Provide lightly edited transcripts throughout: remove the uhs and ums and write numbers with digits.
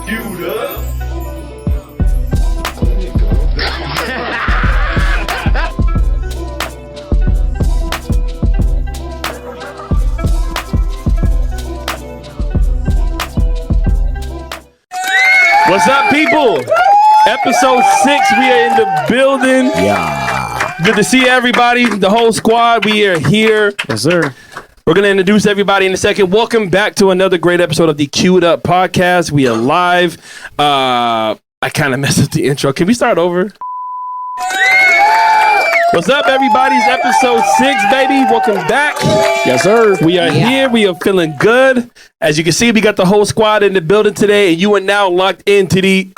What's up, people? Episode 6, we are in the building. Yeah. Good to see everybody, the whole squad. We are here. Yes, sir. We're going to introduce everybody in a second. Welcome back to another great episode of the Queued Up Podcast. We are live. I kind of messed up the intro. Can we start over? What's up, everybody? It's episode 6, baby. Welcome back. Yes, sir. We are here. We are feeling good. As you can see, we got the whole squad in the building today, and you are now locked into the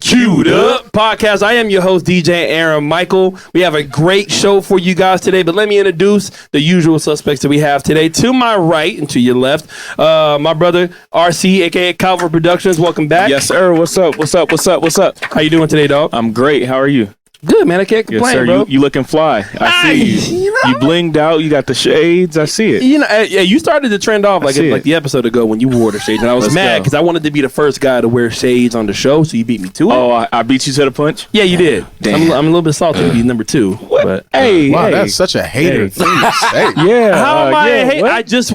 Queued Up Podcast. I am your host, DJ Aaron Michael. We have a great show for you guys today, but let me introduce the usual suspects that we have today. To my right and to your left, my brother, RC, a.k.a. Calvert Productions. Welcome back. Yes, sir. What's up? What's up? What's up? What's up? How you doing today, dog? I'm great. How are you? Good, man. I can't complain, yes, sir. Bro. You looking fly. I see you. You blinged out. You got the shades. I see it. You know, yeah, you started to trend off like the episode ago when you wore the shades, and I was mad because I wanted to be the first guy to wear shades on the show, so you beat me to it. Oh, I beat you to the punch? Yeah, you did. I'm a little bit salty to be number 2. What? But, hey, wow, that's such a hater thing to say. Yeah. How am I a hater? I just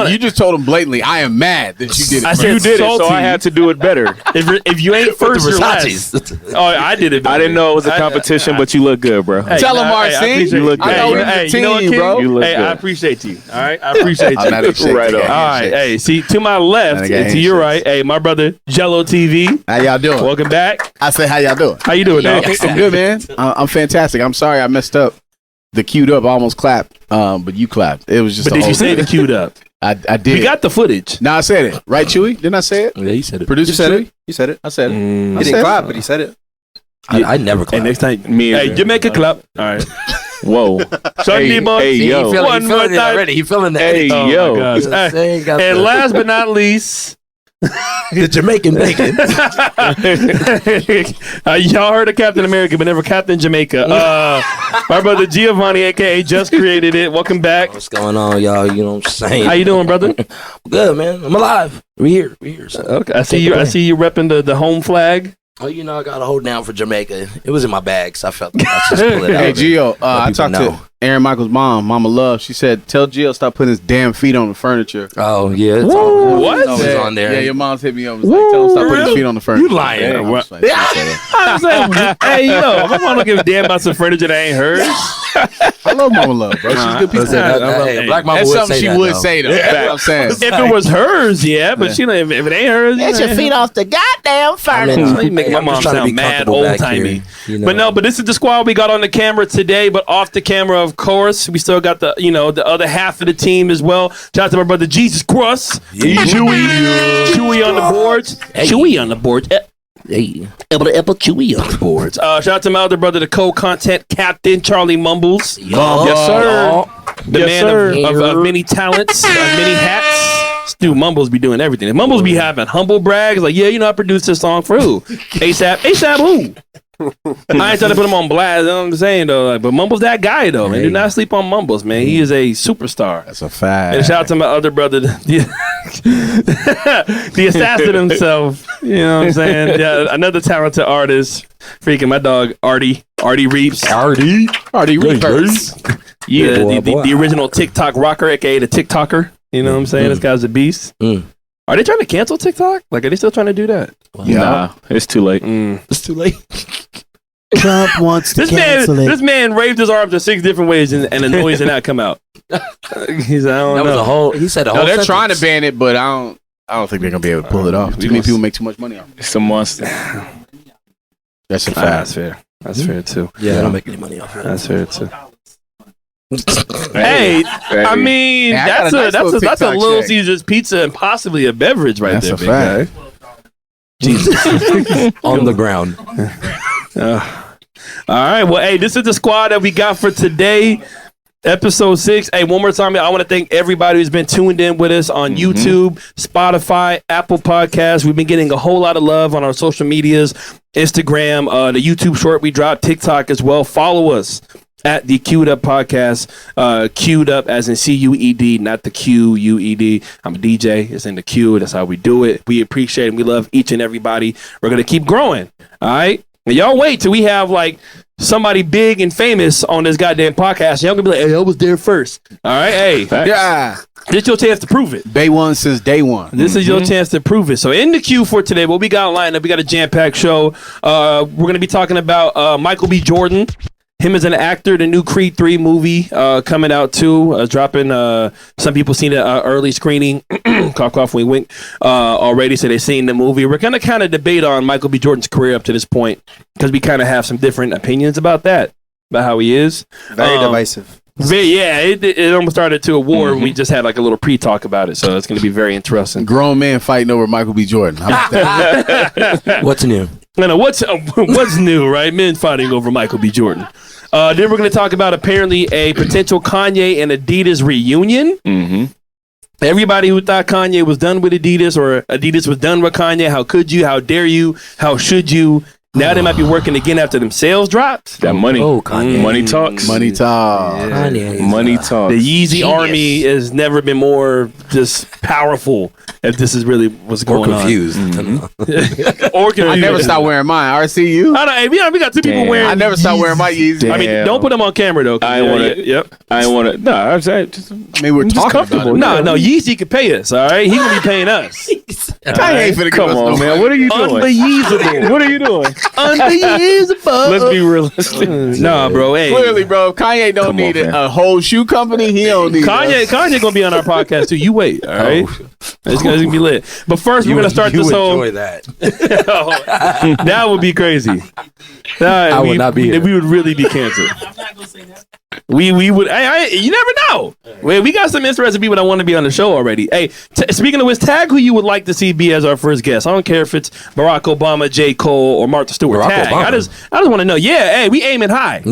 you just told him blatantly, I am mad that you did it. I said you did salty. it, so I had to do it better. If you ain't first, you're last. Oh, I did it better. I didn't know it was a competition, but you look good, bro. Tell him, RC. You look good. I know it's a team, bro. You look good. I appreciate you. All right, I appreciate you. I'm not accepting Right on. that. All right, hey, see, to my left and to your right, hey, my brother Jello TV. How y'all doing? Welcome back. I say, how y'all doing? How you doing, dog? I'm good, man. I'm fantastic. I'm sorry I messed up. The queued up, I almost clapped, but you clapped. It was just. But did you say the queued up? I did. We got the footage. No, I said it. Right, Chewy? Didn't I say it? Yeah, you said it. Producer Chewy? You said it. I said it. He didn't clap, but he said it. I never clap. Hey, next time, hey, Jamaica clap. All right. Whoa. Sunday boy. Hey, yo. One more time. Already. He feeling that. Hey, Oh, yo. my gosh. Hey, and last but not least, the Jamaican bacon. y'all heard of Captain America, but never Captain Jamaica. My brother Giovanni, a.k.a. Just Created It. Welcome back. What's going on, y'all? You know what I'm saying? How you doing, brother? Good, man. I'm alive. We're here. So. Okay. I see you repping the home flag. Oh, you know, I got to hold down for Jamaica. It was in my bag, so I felt like I should pull it out. Hey, Gio, I talked to Aaron Michael's mom, Mama Love. She said, tell Gio stop putting his damn feet on the furniture. Oh, yeah. It's What? It's always on there. Yeah, your mom's hit me up. Was like, tell him stop putting his feet on the furniture. You lying. Yeah, What? I'm just like, I'm saying, hey, yo, my mom don't give a damn about some furniture that ain't hers. I love Mama Love, bro. She's a good piece of Hey, Black Mama That's would something say she that, would though. say, though. That's what I'm saying. If it was hers, yeah, but she if it ain't hers, Get your feet off the goddamn furniture. You make my mom sound mad old timey. But this is the squad we got on the camera today. But off the camera, of course, we still got the other half of the team as well. Shout out to my brother Jesus Crust, Chewy on the boards, Chewy on the boards. Hey. Chewy on the boards. Shout out to my other brother, the co-content captain Charlie Mumbles. Yes, sir. The Yes, man of many talents, many hats. Dude, Mumbles be doing everything. And Mumbles be having humble brags like, yeah, I produced this song for who? ASAP who? I ain't trying to put him on blast. You know what I'm saying though. But Mumbles that guy though, man. Do not sleep on Mumbles, man. He is a superstar. That's a fact. And shout out to my other brother, the assassin himself. You know what I'm saying? Yeah, another talented artist. Freaking my dog Artie Reeps. Artie Reeps. Yeah, the original TikTok rocker, aka the TikToker. You know what I'm saying? This guy's a beast. Are they trying to cancel TikTok? Like, are they still trying to do that? Nah, it's too late. It's too late. Trump wants to cancel it. This man waved his arms in 6 different ways, and the noise did not come out. He's I don't know. He said a whole No, they're sentence. trying to ban it, but I don't think they're gonna be able to pull it off. Too many people make too much money off it. It's a monster. That's a fact. That's fair. That's fair too. Yeah, I don't make any money off it. That's fair too. Hey, I mean, Hey, I got that's a nice little that's a TikTok Little check. Caesars pizza and possibly a beverage right That's there, a big fact. guy. Jesus. On the ground. All right. Well, hey, this is the squad that we got for today. Episode 6. Hey, one more time, I want to thank everybody who's been tuned in with us on YouTube, Spotify, Apple Podcasts. We've been getting a whole lot of love on our social medias, Instagram, the YouTube short we dropped, TikTok as well. Follow us. at the Queued Up Podcast. Queued Up as in CUED, not the QUED. I'm a DJ. It's in the queue. That's how we do it. We appreciate it. We love each and everybody. We're going to keep growing. All right? And y'all wait till we have like somebody big and famous on this goddamn podcast. Y'all gonna be like, hey, I was there first. All right? Hey. Yeah. This your chance to prove it. Day one since day one. This is your chance to prove it. So in the queue for today, what we got lined up, we got a jam-packed show. We're going to be talking about Michael B. Jordan. Him as an actor, the new Creed 3 movie coming out too, dropping. Some people seen it early screening, cough, cough, wink, wink, already, so they've seen the movie. We're going to kind of debate on Michael B. Jordan's career up to this point because we kind of have some different opinions about that, about how he is. Very divisive. It almost started to a war. We just had like a little pre-talk about it, so it's going to be very interesting. Grown man fighting over Michael B. Jordan. How about that? What's new? No, what's new, right? Men fighting over Michael B. Jordan. Then we're going to talk about apparently a potential Kanye and Adidas reunion. Mm-hmm. Everybody who thought Kanye was done with Adidas or Adidas was done with Kanye, how could you? How dare you? How should you? Now they might be working again after them sales dropped. That money. Oh, Kanye. Money talks. Money talk. Kanye. Money talks. The Yeezy Genius. army has never been more just powerful. If this is really what's Or going confused. on, or confused. I never stopped wearing mine. RCU. I know, hey, we got two people Damn. wearing. I never stopped wearing my Yeezys. Damn. I mean, don't put them on camera though. 'Cause, I ain't wanna- Yep. I ain't want to. No, I was just. I mean, we're I'm just talking comfortable. about it. No, Yeezy could pay us. All right, he gonna be paying us. Kanye ain't finna give Come us on, no man. What are you doing? Unbelievable. What are you doing? Unbelievable. Let's be realistic. Nah, bro. Hey, Clearly, bro, Kanye don't Come need on, man. a whole shoe company. He don't need Kanye gonna be on our podcast too. You wait, all right? It's gonna be lit. But first, we're gonna start this whole. Enjoy that. That would be crazy. I would not be here. We would really be canceled. We would. You never know. We got some interesting people that want to be on the show already. Hey, speaking of which, tag who you would like to see be as our first guest. I don't care if it's Barack Obama, J. Cole, or Martha Stewart. Barack Tag. Obama. I just want to know. Yeah, hey, we aiming high.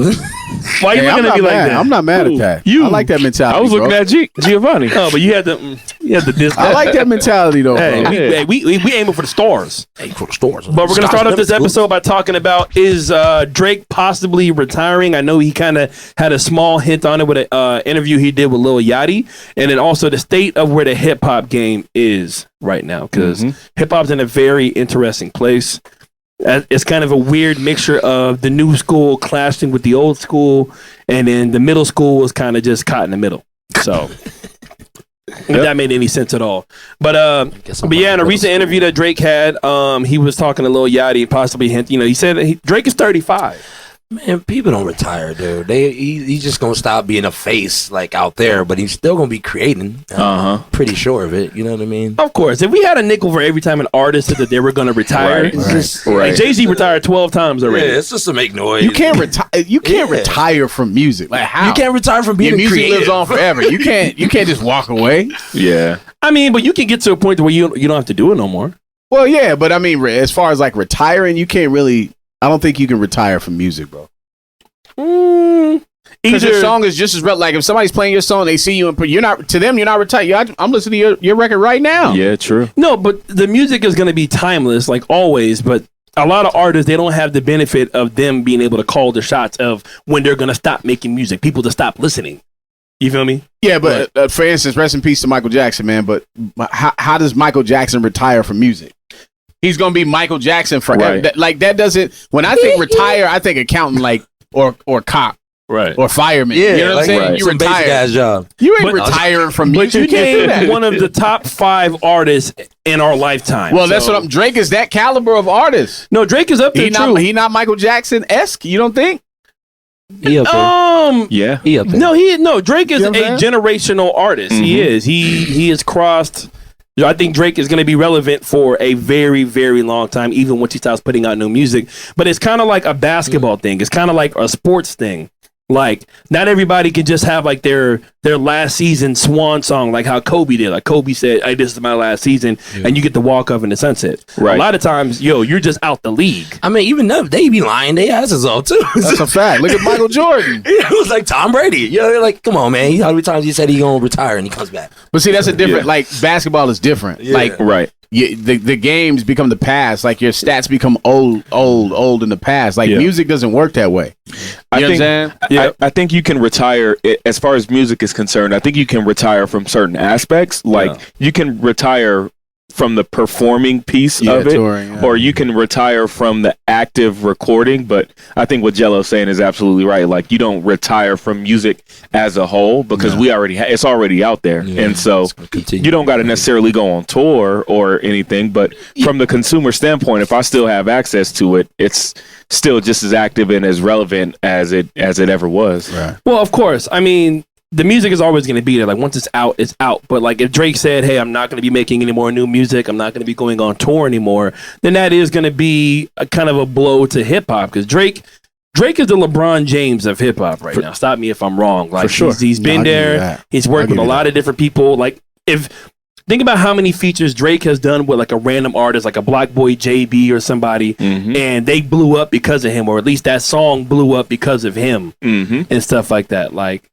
Why you Hey, I'm looking at not me like mad. that? I'm not mad at that. You. I like that mentality. I was looking bro. at Giovanni. Oh, but you had to diss. I like that mentality though. Hey, bro. we aiming for the stars. Hey, for the stores. But we're going to start off this episode by talking about is Drake possibly retiring? I know he kind of had a small hint on it with an interview he did with Lil Yachty, and then also the state of where the hip hop game is right now, because hip hop's in a very interesting place. It's kind of a weird mixture of the new school clashing with the old school, and then the middle school was kind of just caught in the middle. So. If that made any sense at all. But yeah, in a recent interview that Drake had, he was talking to Lil Yachty, possibly hint. He said that Drake is 35. Man, people don't retire, dude. He's just gonna stop being a face like out there, but he's still gonna be creating. Pretty sure of it. You know what I mean? Of course, if we had a nickel for every time an artist said that they were going to retire, Right, it's right, just right. like Jay-Z retired 12 times Yeah, already. it's just to make noise. You can't retire. You can't Yeah. retire from music. Like how? You can't retire from being Your music creative. lives on forever. You can't just walk away. Yeah. I mean, but you can get to a point where you don't have to do it no more. Well, yeah, but I mean, as far as like retiring, you can't really. I don't think you can retire from music, bro. Because your song is just as like if somebody's playing your song, they see you and you're not to them. You're not retired. I'm listening to your record right now. Yeah, true. No, but the music is going to be timeless, like always. But a lot of artists, they don't have the benefit of them being able to call the shots of when they're going to stop making music. People to stop listening. You feel me? Yeah, but for instance, rest in peace to Michael Jackson, man. But how does Michael Jackson retire from music? He's gonna be Michael Jackson forever. Right. That doesn't. When I think retire, I think accountant, like or cop Right. or fireman. Yeah, you know what I'm saying? right. You Some basic retire. ass job. You ain't But- retiring from music. But you can't do named that. one of the top 5 artists in our lifetime. Well, that's So- what I'm. Drake is that caliber of artist. No, Drake is up there too. He not Michael Jackson esque. You don't think? He up there. Yeah. He up there. No, Drake is You know a what I'm saying? generational artist. He is. He has crossed. I think Drake is going to be relevant for a very, very long time, even once he starts putting out new music. But it's kind of like a basketball thing. It's kind of like a sports thing. Like, not everybody can just have like their last season swan song, like how Kobe did. Like Kobe said, "Hey, this is my last season," and you get to walk off in the sunset. Right. A lot of times, you're just out the league. I mean, even though they be lying their asses off too. That's a fact. Look at Michael Jordan. It was like Tom Brady. You know, they're like, come on, man. How many times he said he gonna retire and he comes back? But see, that's a different. Like basketball is different. Yeah. Like Right. the games become the past. Like your stats become old in the past. Like music doesn't work that way. You know what I'm saying? Yeah. I think you can retire as far as music is concerned. I think you can retire from certain aspects. Like you can retire from the performing piece of it, touring, or you can retire from the active recording. But I think what Jello's saying is absolutely right. Like you don't retire from music as a whole because we already it's already out there, and so you don't got to necessarily go on tour or anything. But from the consumer standpoint, if I still have access to it, it's still just as active and as relevant as it ever was. Right. Well, of course. I mean, the music is always going to be there. Like once it's out, it's out. But like if Drake said, "Hey, I'm not going to be making any more new music. I'm not going to be going on tour anymore," then that is going to be a kind of a blow to hip hop because Drake is the LeBron James of hip hop right now. Stop me if I'm wrong. Like for sure. he's been there. He's worked with a lot of different people. Like think about how many features Drake has done with like a random artist, like a Block Boy JB or somebody, and they blew up because of him, or at least that song blew up because of him and stuff like that. Like.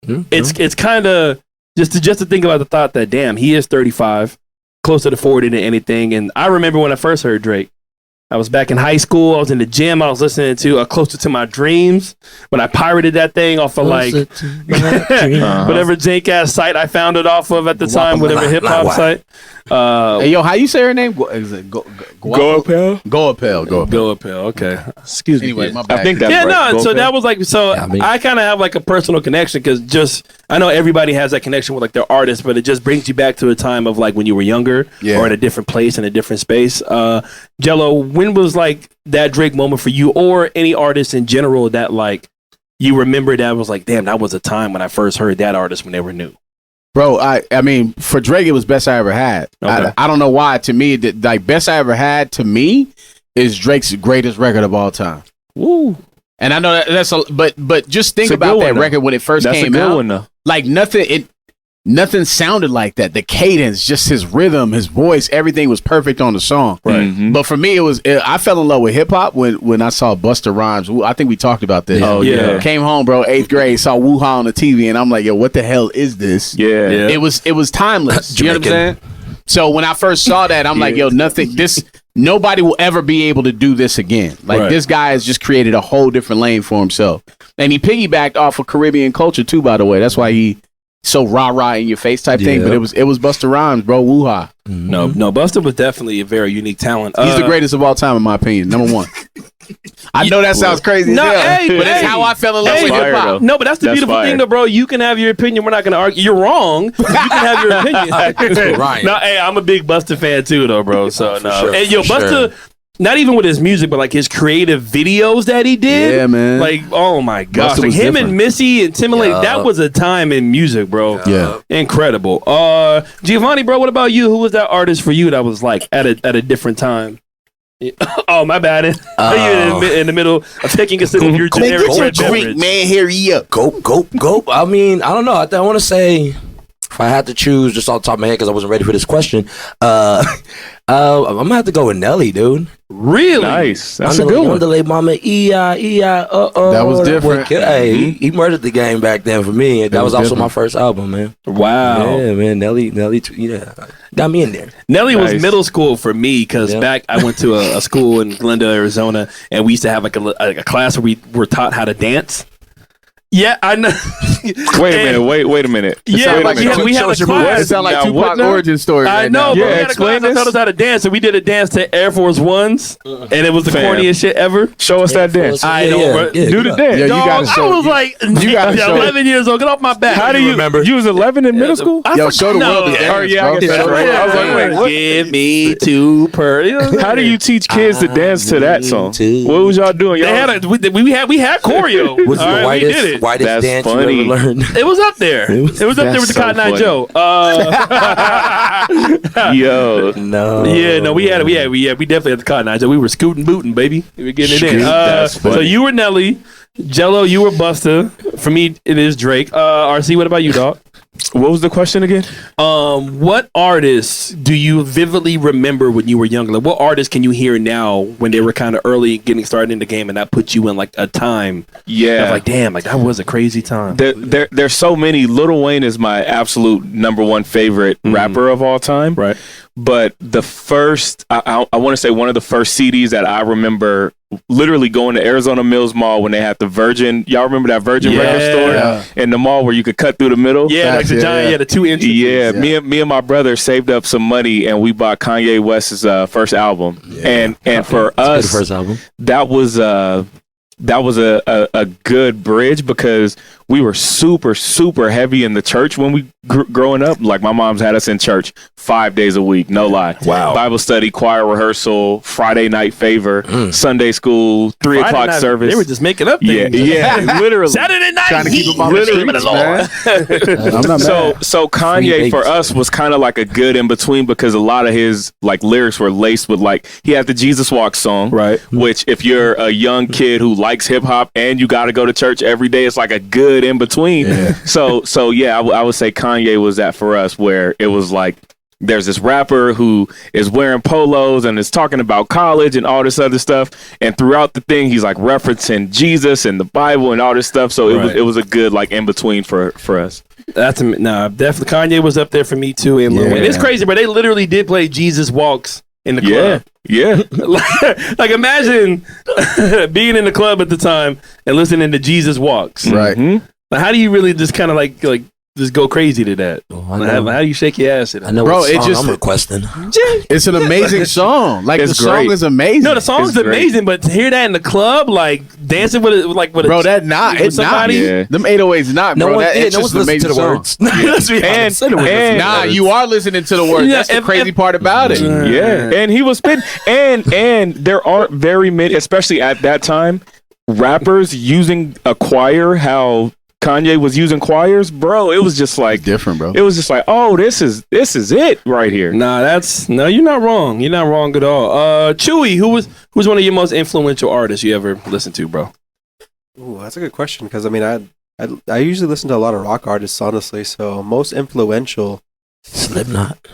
It's kind of just to think about the thought that damn, he is 35, closer to 40 than anything. And I remember when I first heard Drake, I was back in high school. I was in the gym. I was listening to Closer to My Dreams when I pirated that thing off of like whatever jank ass site I found it off of at the time, whatever hip hop site. Hey, yo, how you say her name? Is it Go Apel. Okay. Excuse me. Anyway, my bad. I think that's right. So that was like, I kind of have like a personal connection because I know everybody has that connection with like their artist, but it just brings you back to a time of like when you were younger or in a different place in a different space. Jello, when was like that Drake moment for you or any artist in general that like you remember that was like, damn, that was a time when I first heard that artist when they were new? Bro, I mean, for Drake, it was Best I Ever Had. Okay. I don't know why. To me, like Best I Ever Had to me is Drake's greatest record of all time. Woo! And I know that's but just think about that record when it first came out. Like nothing sounded like that. The cadence, just his rhythm, his voice, everything was perfect on the song. Right. But for me, I fell in love with hip hop when I saw Busta Rhymes. I think we talked about this. Oh yeah. Came home, bro, 8th grade, saw Woo-Ha on the TV, and I'm like, yo, what the hell is this? Yeah. It was timeless. You know what I'm saying? So when I first saw that, I'm like, yo, nobody will ever be able to do this again. Like this guy has just created a whole different lane for himself. And he piggybacked off of Caribbean culture too, by the way. That's why he so rah-rah in your face type thing. But it was Busta Rhymes, bro. Woo-Ha. No, Busta was definitely a very unique talent. He's the greatest of all time, in my opinion. Number one. I know that sounds crazy, but it's how I fell in love with hip hop. No, but that's the beautiful thing, though, bro. You can have your opinion. We're not going to argue. You're wrong. You can have your opinion. Right. No, hey, I'm a big Busta fan too, though, bro. So no, sure, and yo, Busta. Not even with his music, but like his creative videos that he did. Yeah, man. Like, oh my gosh. Like him and Missy and Timberlake, that was a time in music, bro. Yeah. Incredible. Giovanni, bro, what about you? Who was that artist for you that was like at a different time? Oh, my bad. Are you in the middle of taking a sip of your generic red beverage? Man, hurry up. Go. I mean, I don't know. I want to say, if I had to choose just off the top of my head because I wasn't ready for this question, I'm going to have to go with Nelly, dude. Really? Nice. That's a good one. Underlay mama, That was different. Hey, he murdered the game back then for me. That was also my first album, man. Wow. Yeah, man. Nelly, got me in there. Nelly was middle school for me because back I went to a school in Glendale, Arizona, and we used to have like a class where we were taught how to dance. Yeah, I know. Wait a minute. Yeah, we had a class. It sounds like Tupac origin story. I know, but we had a class that taught us how to dance, and we did a dance to Air Force Ones, and it was the corniest shit ever. Show us that dance. I know. Do the dance. Yeah, you gotta show. I was like, you gotta 11 years old. Get off my back. How do you remember? You was 11 in middle school? Yo, show the world the dance. Oh, yeah, I guess that's right. I was like, wait, what? Give me two per. How do you teach kids to dance to that song? What was y'all doing? We had choreo. Was the whitest dance you ever learned? It was up there. It was up there with the Cotton Eye Joe. Yo, no. Yeah, no, we definitely had the Cotton Eye Joe. We were scooting, booting, baby. We were getting it in. So you were Nelly, Jello, you were Busta. For me, it is Drake. RC, what about you, dog? What was the question again? What artists do you vividly remember when you were younger? Like, what artists can you hear now when they were kind of early getting started in the game, and that put you in like a time? Yeah, of like, damn, like that was a crazy time. There's so many. Lil Wayne is my absolute number one favorite rapper of all time. Right. But the first, I want to say one of the first CDs that I remember literally going to Arizona Mills Mall when they had the Virgin. Y'all remember that Virgin record store in the mall where you could cut through the middle? Yeah, like the giant, the 2 inches. Yeah, me and my brother saved up some money and we bought Kanye West's first album. Yeah. And for us, first album. that was a good bridge because we were super, super heavy in the church when we growing up. Like my mom's had us in church 5 days a week, no lie. Wow. Bible study, choir rehearsal, Friday night favor, Sunday school, 3 o'clock service. They were just making up things. Yeah, literally. Saturday night. Trying to keep them on the streets, man. I'm not mad. So Kanye for us was kind of like a good in between because a lot of his like lyrics were laced with like he had the Jesus Walk song, right? Which if you're a young kid who likes hip hop and you got to go to church every day, it's like a good in between. Yeah. So yeah, I would say Kanye was that for us, where it was like there's this rapper who is wearing polos and is talking about college and all this other stuff, and throughout the thing he's like referencing Jesus and the Bible and all this stuff. So it was a good like in between for us. That's definitely Kanye was up there for me too. And Lil Wayne. It's crazy, but they literally did play Jesus Walks in the club. Yeah. Like imagine being in the club at the time and listening to Jesus Walks. Right. Mm-hmm. Like, how do you really just kind of like just go crazy to that? How do you shake your ass at it? I know, bro. It's just I'm requesting. It's an amazing song. Like it's the song great. is amazing. No, the song's amazing, but to hear that in the club, like dancing with bro, that not it's not. Yeah. Them 808s not, bro. It's just an amazing song. Nah, you are listening to the words. Yeah, that's the crazy part about it. Yeah, and he was spitting, and there aren't very many, especially at that time, rappers using a choir. How Kanye was using choirs, bro. It was just like different, bro. It was just like, oh, this is it right here. Nah, you're not wrong. You're not wrong at all. Chewy, who's one of your most influential artists you ever listened to, bro? Ooh, that's a good question because I mean, I usually listen to a lot of rock artists, honestly. So most influential, Slipknot.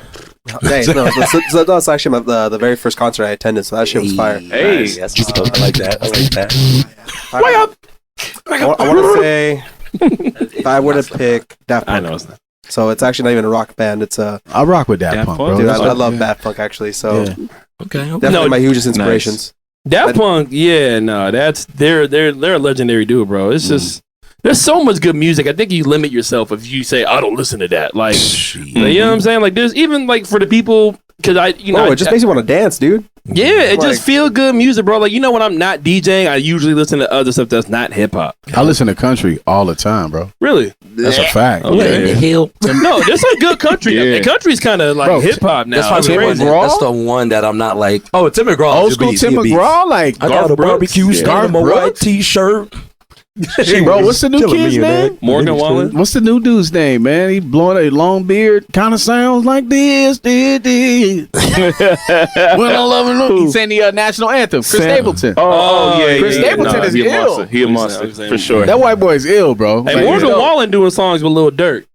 Hey, no, so that was actually the very first concert I attended. So that shit was fire. Hey, nice. I like that. Wake up! I want to say. If I were to pick Daft Punk, I know it's not. So it's actually not even a rock band. It's a. I rock with Daft Punk, bro. Dude, I love Daft Punk actually. So okay. Definitely my hugest inspirations. Daft Punk, they're a legendary dude, bro. It's just there's so much good music. I think you limit yourself if you say I don't listen to that. Like, you know what I'm saying? Like, there's even like for the people because it just makes you want to dance, dude. Yeah, it just feel good music, bro. Like, you know, when I'm not DJing, I usually listen to other stuff that's not hip hop. I listen to country all the time, bro. Really? That's a fact. Okay. The hill. No, there's like good country. Yeah. Country's kind of like hip hop now. That's the one that I'm not like. Oh, Tim McGraw. Old school Tim McGraw, like I got a barbecue stand, my white t-shirt. Bro, what's the new kid's name? Morgan Wallen. What's the new dude's name, man? He blowing a long beard, kind of sounds like this. When I love him, he sang the national anthem. Chris Stapleton. Oh yeah, Chris Stapleton is ill. He a monster for sure. That white boy is ill, bro. Hey, Morgan Wallen doing songs with Lil Durk.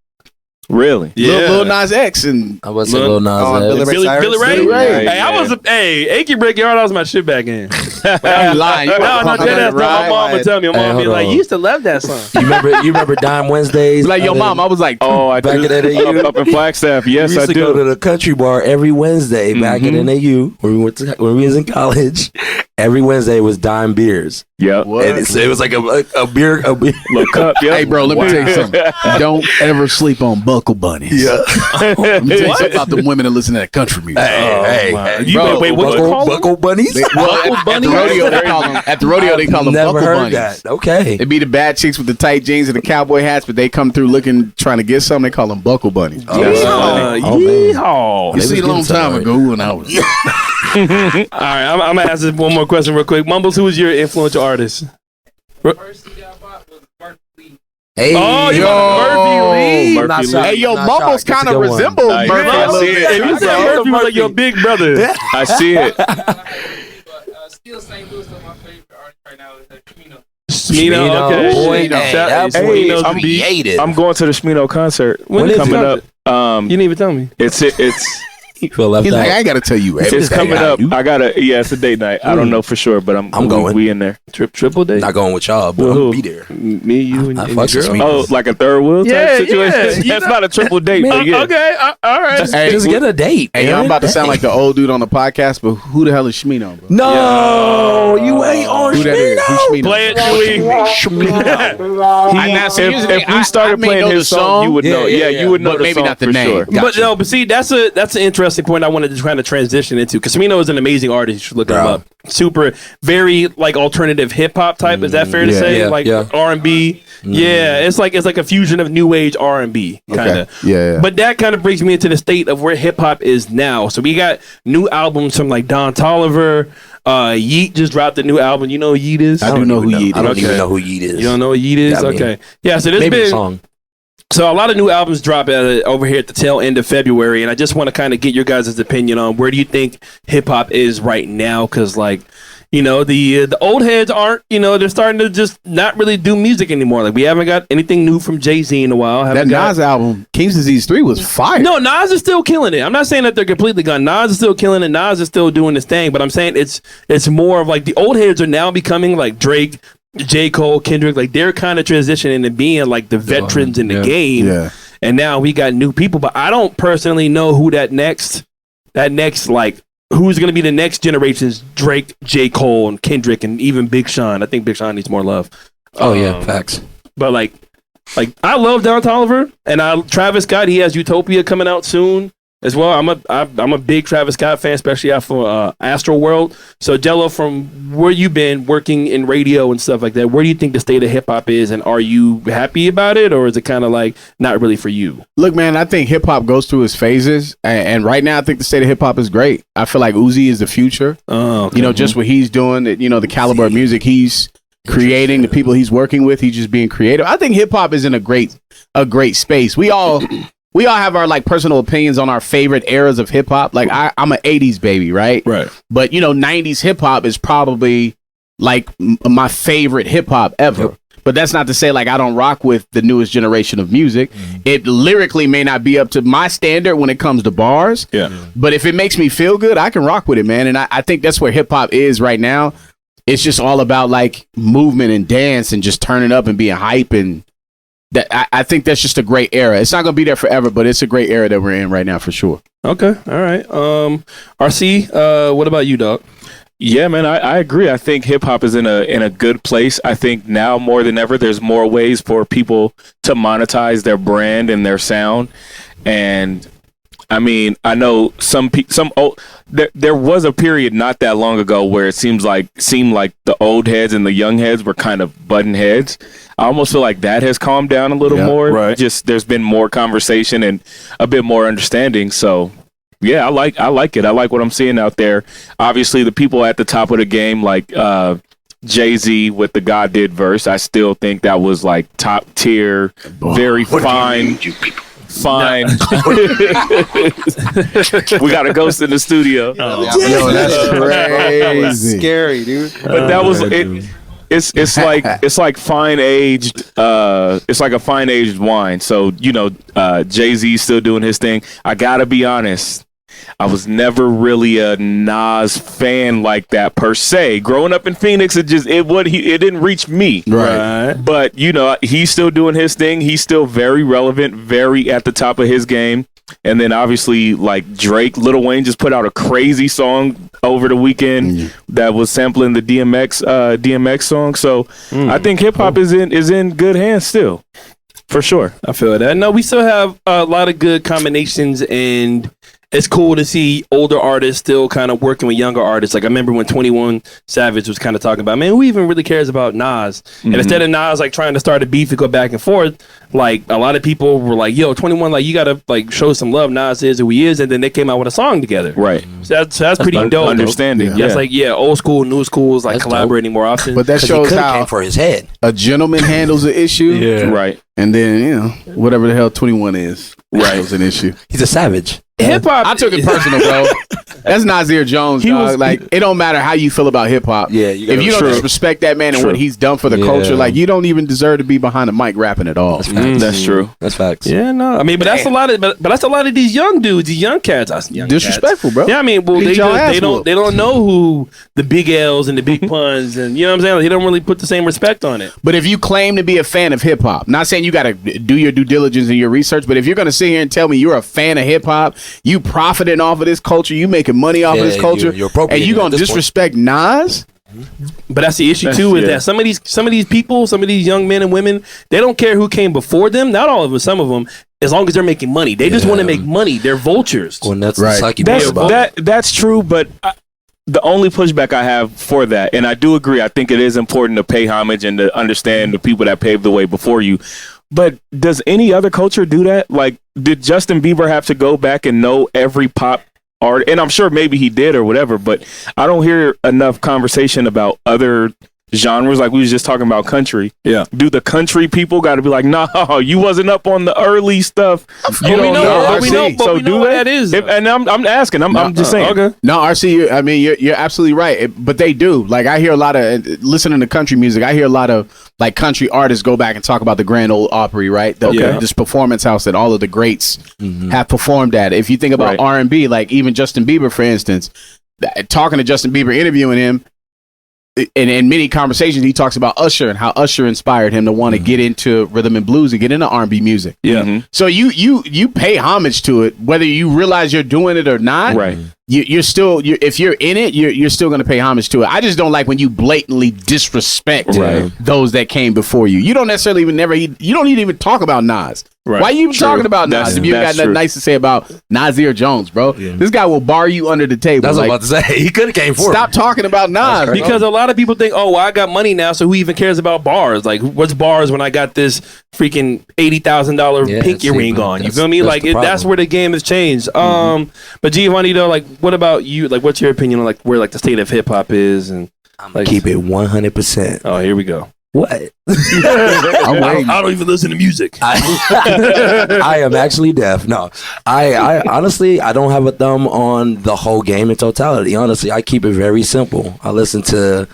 Really? Yeah. Lil Nas X and I was Lil Nas X. Billy Ray. Yeah. Achy Break Your Heart, I was my shit back in. you lying. No, that's my mom would tell me. My mom would be like, you used to love that song. You remember Dime Wednesdays? Like, yo, mom, I was like, I back do. in NAU. Up in Flagstaff. Yes, we used I to do. go to the country bar every Wednesday back in NAU when we was in college. Every Wednesday was Dime beers. Yep. And it was like a beer. Little cup. Yep. hey, bro, let me tell you something. Don't ever sleep on buckle bunnies. Yeah. Let me tell you something about the women that listen to that country music. Hey. Wait, what you call them? Buckle bunnies? At the rodeo, they call them Never buckle heard bunnies. that. Okay. They be the bad chicks with the tight jeans and the cowboy hats, but they come through trying to get something. They call them buckle bunnies. Yeehaw. You see, a long time ago when I was. All right, I'm gonna ask this one more question real quick. Mumbles, who was your influential artist? First CD I bought was Murphy Lee. Hey, Murphy Lee. Hey, yo, Mumbles kind of resemble Murphy a little bit. You said Murphy was like your big brother. I see it. But still St. Louis is my favorite artist right now is Camino. Smino, okay. Boy, that boy I'm creative. I'm going to the Smino concert When is coming it? up. You didn't even tell me. It's You feel left He's out. like, I ain't gotta tell you. it's coming up. I gotta. Yeah, it's a date night. I don't know for sure, but I'm going. We in there. Triple date? Not going with y'all, but Who? I'll be there. Me, you, and I your fucks with girl? Smino. Oh, like a third wheel type Yeah, situation. yeah. That's not a triple date. But yeah. Okay, all right. Just get a date. Hey, man. I'm about to sound like the old dude on the podcast, but who the hell is Smino, bro? No, you ain't on Who that is? Who's Smino? Play it, Chewy. If we started playing his song, you would know. Yeah, you would know But the maybe song not the for name. sure. Gotcha. But see, that's an interesting point I wanted to kind of transition into because Smino is an amazing artist. You should look him up. Super, very like alternative hip hop type. Is that fair to say? Yeah, like yeah. R&B. Yeah, it's like a fusion of new age R&B kind of. Okay. Yeah. But that kind of brings me into the state of where hip hop is now. So we got new albums from like Don Toliver. Yeet just dropped a new album. You know who Yeet is? I do know who Yeet is. I don't even Okay. know who Yeet is. You don't know what Yeet is? Yeah, I mean, Okay. Yeah, so there's Maybe the been song. so a lot of new albums drop over here at the tail end of February, and I just want to kind of get your guys' opinion on where do you think hip hop is right now? Because like, you know, the old heads aren't, you know, they're starting to just not really do music anymore. Like we haven't got anything new from Jay-Z in a while. That Nas album, King's Disease 3, was fire. No, Nas is still killing it. I'm not saying that they're completely gone. Nas is still killing it. Nas is still doing his thing, but I'm saying it's more of like the old heads are now becoming like Drake, J. Cole, Kendrick, like they're kind of transitioning into being like the veterans in the game. Yeah. And now we got new people, but I don't personally know who that next like who's going to be the next generation's Drake, J. Cole, and Kendrick, and even Big Sean. I think Big Sean needs more love. Oh yeah, facts. But like I love Don Toliver and Travis Scott. He has Utopia coming out soon as well. I'm a big Travis Scott fan, especially after Astro World. So Jello, from where you've been working in radio and stuff like that, where do you think the state of hip hop is, and are you happy about it, or is it kind of like not really for you? Look, man, I think hip hop goes through its phases, and right now I think the state of hip hop is great. I feel like Uzi is the future. Oh, okay. You know, just what he's doing, the caliber of music he's creating, the people he's working with, he's just being creative. I think hip hop is in a great space. We all have our like personal opinions on our favorite eras of hip hop. Like I'm an 80s baby, right? Right. But 90s hip hop is probably like my favorite hip hop ever. Yep. But that's not to say like I don't rock with the newest generation of music. It lyrically may not be up to my standard when it comes to bars. Yeah. But if it makes me feel good, I can rock with it, man. And I think that's where hip hop is right now. It's just all about like movement and dance and just turning up and being hype, and that I think that's just a great era. It's not gonna be there forever, but it's a great era that we're in right now for sure. Okay. All right. RC, what about you, dog? Yeah, man, I agree. I think hip hop is in a good place. I think now more than ever, there's more ways for people to monetize their brand and their sound. And I mean, I know there was a period not that long ago where it seemed like the old heads and the young heads were kind of butting heads. I almost feel like that has calmed down a little more. Right. Just there's been more conversation and a bit more understanding. So yeah, I like it. I like what I'm seeing out there. Obviously, the people at the top of the game, like Jay-Z with the God Did verse, I still think that was like top tier, very fine. Fine. We got a ghost in the studio. Yo, that's crazy. Scary, dude. But that was it. It's like fine aged. It's like a fine aged wine. So Jay-Z's still doing his thing. I gotta be honest. I was never really a Nas fan like that per se. Growing up in Phoenix, it didn't reach me. Right. But he's still doing his thing. He's still very relevant, very at the top of his game. And then obviously like Drake, Lil Wayne just put out a crazy song over the weekend that was sampling the DMX song. So I think hip hop is in good hands still, for sure. I feel that. No, we still have a lot of good combinations, and it's cool to see older artists still kind of working with younger artists. Like I remember when 21 Savage was kind of talking about, man, who even really cares about Nas? And instead of Nas like trying to start a beef and go back and forth, like a lot of people were like, yo, 21, like you gotta like show some love. Nas is who he is, and then they came out with a song together. Right. So that's pretty dope. Understanding. Yeah. It's like old school, new school is like That's collaborating more often. But that shows came how for his head. a gentleman handles an issue. Yeah. Right. And then, whatever the hell 21 is, handles an issue. He's a savage. hip hop. I took it personal, bro. That's Nasir Jones, dog. Like, it don't matter how you feel about hip hop. Yeah, if you don't disrespect that man and what he's done for the culture, like, you don't even deserve to be behind a mic rapping at all. That's true. That's facts. Yeah, no, I mean, but that's a lot of, but that's a lot of these young dudes, these young cats. Disrespectful, bro. Yeah, I mean, well, they don't know who the big L's and the big puns, and you know what I'm saying. Like, they don't really put the same respect on it. But if you claim to be a fan of hip hop, not saying you got to do your due diligence and your research, but if you're going to sit here and tell me you're a fan of hip hop, you profiting off of this culture, you making money off of this culture, and you gonna disrespect Nas? But that's the issue too, is that some of these people, some of these young men and women, they don't care who came before them. Not all of them, some of them. As long as they're making money, they just want to make money. They're vultures. Well, that's right. That's true, but the only pushback I have for that, and I do agree, I think it is important to pay homage and to understand the people that paved the way before you. But does any other culture do that? Like, did Justin Bieber have to go back and know every pop art? And I'm sure maybe he did or whatever, but I don't hear enough conversation about other genres. Like we was just talking about country. Yeah. Do the country people got to be like, nah, you wasn't up on the early stuff. You don't know. We know what that is. And I'm asking. I'm just saying. Okay. No, RC, I mean, you're absolutely right. But they do. Like, I hear a lot of, listening to country music, I hear a lot of, like, country artists go back and talk about the Grand Ole Opry, right? This performance house that all of the greats have performed at. If you think about R&B, like even Justin Bieber, for instance, talking to Justin Bieber, interviewing him, and in many conversations, he talks about Usher and how Usher inspired him to want to get into rhythm and blues and get into R&B music. Yeah. So you pay homage to it, whether you realize you're doing it or not. Right. You're still, if you're in it, you're still going to pay homage to it. I just don't like when you blatantly disrespect those that came before you. You don't necessarily you don't even talk about Nas. Right. Why are you even talking about Nas if you got nothing nice to say about Nasir Jones, bro? Yeah. This guy will bar you under the table. That's what I'm about to say. He could have came forward. Stop talking about Nas. Because a lot of people think, oh, well, I got money now, so who even cares about bars? Like, what's bars when I got this freaking $80,000 pinky ring on? You feel me? Like, that's where the game has changed. But Giovanni, though, like, what about you? Like, what's your opinion on like where like the state of hip hop is? And I'm like, keep it 100%. Oh, here we go. What? I don't even listen to music. I am actually deaf. No, I honestly, I don't have a thumb on the whole game in totality. Honestly, I keep it very simple. I listen to,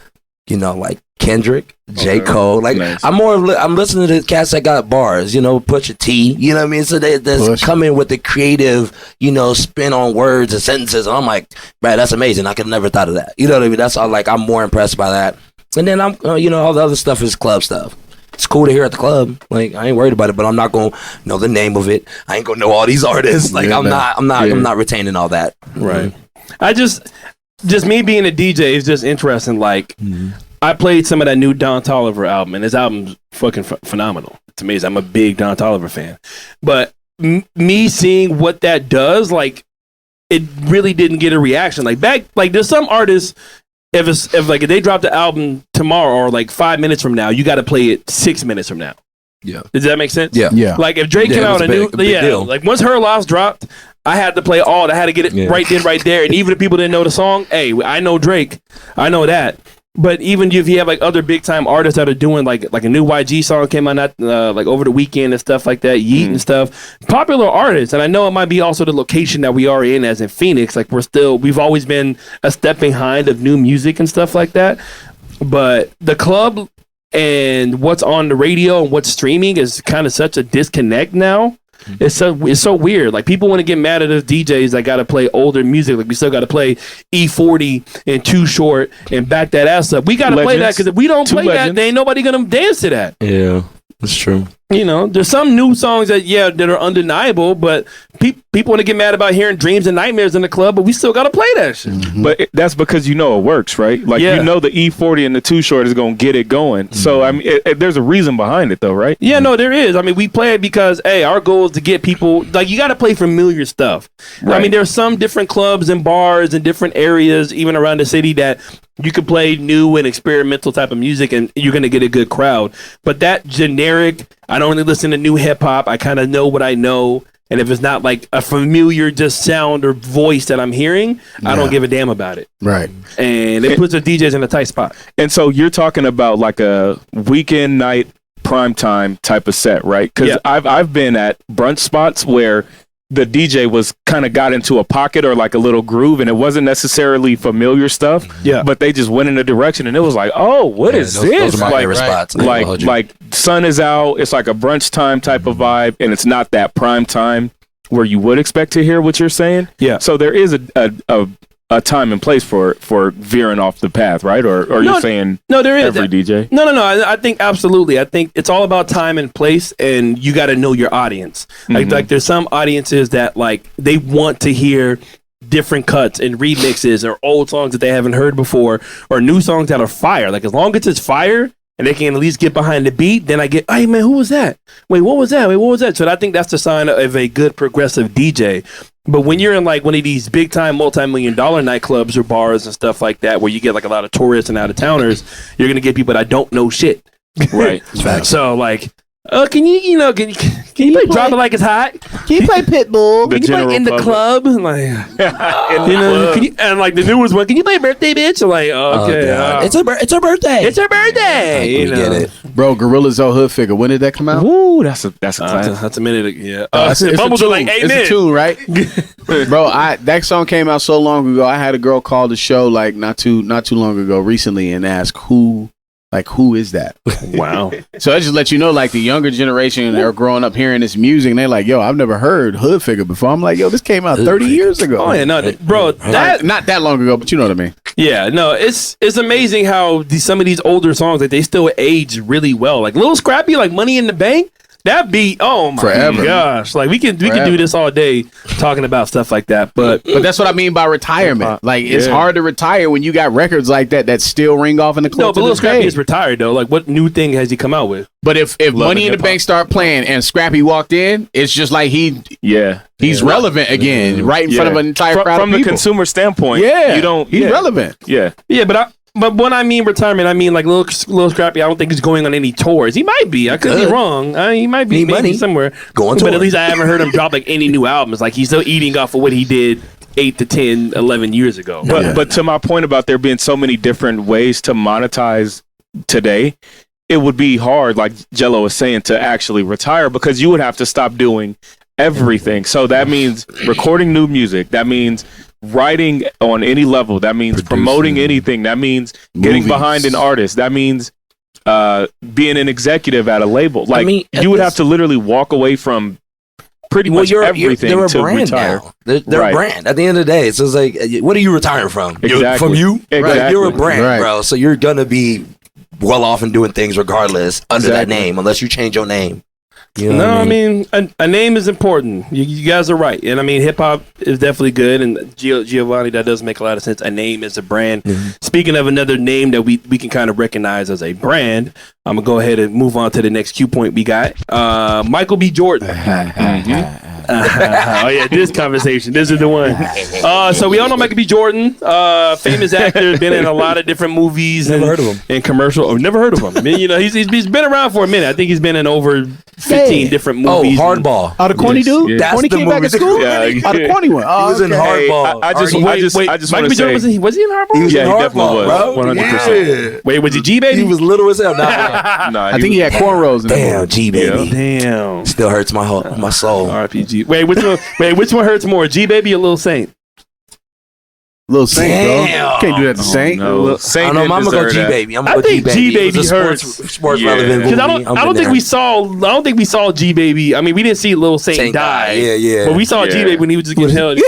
like Kendrick, J. Cole. Like, nice. I'm listening to cats that got bars, Pusha T, you know what I mean? So they come in with the creative, spin on words and sentences. And I'm like, man, that's amazing. I could never thought of that. You know what I mean? That's all, like, I'm more impressed by that. And then all the other stuff is club stuff. It's cool to hear at the club. Like, I ain't worried about it, but I'm not going to know the name of it. I ain't going to know all these artists. Like, I'm not retaining all that. Right. I just me being a DJ is just interesting. Like, I played some of that new Don Toliver album, and his album's fucking phenomenal. It's amazing. I'm a big Don Toliver fan. But me seeing what that does, like, it really didn't get a reaction. Like, there's some artists, if they drop the album tomorrow or like 5 minutes from now, you got to play it 6 minutes from now. Yeah. Does that make sense? Yeah. Like, if Drake came out a new deal. Like, once Her Loss dropped, I had to play all. I had to get it right then, right there. And even if people didn't know the song, hey, I know Drake. I know that. But even if you have like other big time artists that are doing like a new YG song came out like over the weekend and stuff like that, Yeet and stuff, popular artists, and I know it might be also the location that we are in, as in Phoenix. Like, we've always been a step behind of new music and stuff like that. But the club and what's on the radio and what's streaming is kind of such a disconnect now. It's so weird. Like, people want to get mad at us DJs that got to play older music. Like, we still got to play E40 and Too Short and Back That Ass Up. We got to play that, because if we don't play that, there ain't nobody gonna dance to that. Yeah, that's true. There's some new songs that are undeniable, but people want to get mad about hearing Dreams and Nightmares in the club, but we still got to play that shit. But that's because it works, right? Like, the E40 and the Too Short is going to get it going. So, I mean, there's a reason behind it, though, right? Yeah, no, there is. I mean, we play it because, hey, our goal is to get people, like, you got to play familiar stuff. Right. I mean, there's some different clubs and bars and different areas, even around the city, that you could play new and experimental type of music and you're going to get a good crowd. But that generic, I don't really listen to new hip hop, I kind of know what I know. And if it's not like a familiar just sound or voice that I'm hearing, I don't give a damn about it. Right. And it puts the DJs in a tight spot. And so you're talking about like a weekend night primetime type of set, right? Because I've been at brunch spots where the DJ was kind of got into a pocket or like a little groove, and it wasn't necessarily familiar stuff. Yeah. But they just went in a direction, and it was like, oh, what is this? Those are my favorite spots. Like sun is out. It's like a brunch time type of vibe, and it's not that prime time where you would expect to hear what you're saying. Yeah. So there is a time and place for veering off the path, right? Or you're saying no, there is every DJ? No. I think absolutely. I think it's all about time and place, and you got to know your audience. Like there's some audiences that like they want to hear different cuts and remixes or old songs that they haven't heard before or new songs that are fire. Like as long as it's fire and they can at least get behind the beat, then I get, hey man, who was that? Wait, what was that? Wait, what was that? So I think that's the sign of a good progressive DJ. But when you're in like one of these big time multi-million-dollar nightclubs or bars and stuff like that, where you get like a lot of tourists and out of towners, you're gonna get people that don't know shit. Right. So like, can you play Drop It Like It's Hot? Can you play Pitbull? Can you play In the Club? Like, can you, and like the newest one, can you play Birthday Bitch? I'm like, okay, it's her birthday. it's her birthday. You get it. Bro, Gorilla's old Hood Figure. When did that come out? Ooh, that's a classic. That's a minute ago. Yeah. It's a Bubbles are like, tune. amen. It's a tune, right? Bro, that song came out so long ago. I had a girl call the show like not too long ago recently and ask who is that? Wow. So I just let you know, like the younger generation, they're growing up hearing this music and they're like, yo, I've never heard Hood Figure before. I'm like, yo, this came out 30 years ago. Oh yeah, no, bro. That Not that long ago, but you know what I mean. yeah, no, it's amazing how some of these older songs like they still age really well. Like Little Scrappy, like Money in the Bank. That beat, oh my Forever. gosh! Like we can do this all day talking about stuff like that. But that's what I mean by retirement. Like it's Yeah. hard to retire when you got records like that still ring off in the club. no, but to Little this Scrappy day. is retired though. Like what new thing has he come out with? But if Money in the Bank start playing and Scrappy walked in, it's just like he's relevant again, right in front of an entire crowd from of the people. consumer standpoint. Yeah, you don't. He's relevant. Yeah. Yeah, but when I mean retirement, I mean like Little Scrappy. I don't think he's going on any tours. He might be. I could be wrong. He might be Need maybe money. somewhere. Going but tour. at least I haven't heard him drop like any new albums. Like he's still eating off of what he did 8 to 10, 11 years ago. But to my point about there being so many different ways to monetize today, it would be hard, like Jello was saying, to actually retire because you would have to stop doing everything. So that means recording new music. That means writing on any level. That means promoting anything. That means getting Movies. behind an artist. That means being an executive at a label. Like you would have to literally walk away from pretty much everything they're a to brand retire. now. They're Right. a brand. At the end of the day, so it's like, what are you retiring from? Exactly. From you? Exactly. Like, you're a brand, Right. bro. So you're gonna be well off and doing things regardless under that name, unless you change your name. You know No, what I mean a name is important. You guys are right, and I mean hip hop is definitely good. And Giovanni, that does make a lot of sense. A name is a brand. Speaking of another name that we can kind of recognize as a brand, I'm gonna go ahead and move on to the next cue point we got. Michael B. Jordan. Oh yeah, this conversation. This is the one. So we all know Michael B. Jordan, famous actor, been in a lot of different movies. Never heard of him. And commercial. Oh, never heard of him. I mean, he's been around for a minute. I think he's been in over 15 different movies. Hardball. Oh, the corny dude? Yeah. That's Corny the came back movie. at school? Yeah. Oh, the corny one. Oh, He was in Hey, Hardball. I just Michael want B. to Jordan say, was he in Hardball? He was Yeah, in he Hardball, definitely was. bro. 100%. Yeah. Wait, was he G baby? He was little as hell. Nah. nah, I think he had cornrows in that Damn, movie. G baby. Damn. Still hurts my soul. RPG. Wait, which one hurts more, G baby or Lil Saint? Little Saint, Damn. bro. Can't do that to Saint. no. I Saint don't know. didn't I'm gonna go deserve G that. baby. I'm I gonna go think G baby. G-Baby hurts. Sports Yeah. relevant movie. Because I don't think we saw G baby. I mean, we didn't see Lil Saint die. Yeah. But we saw Yeah. G baby when he was just getting held.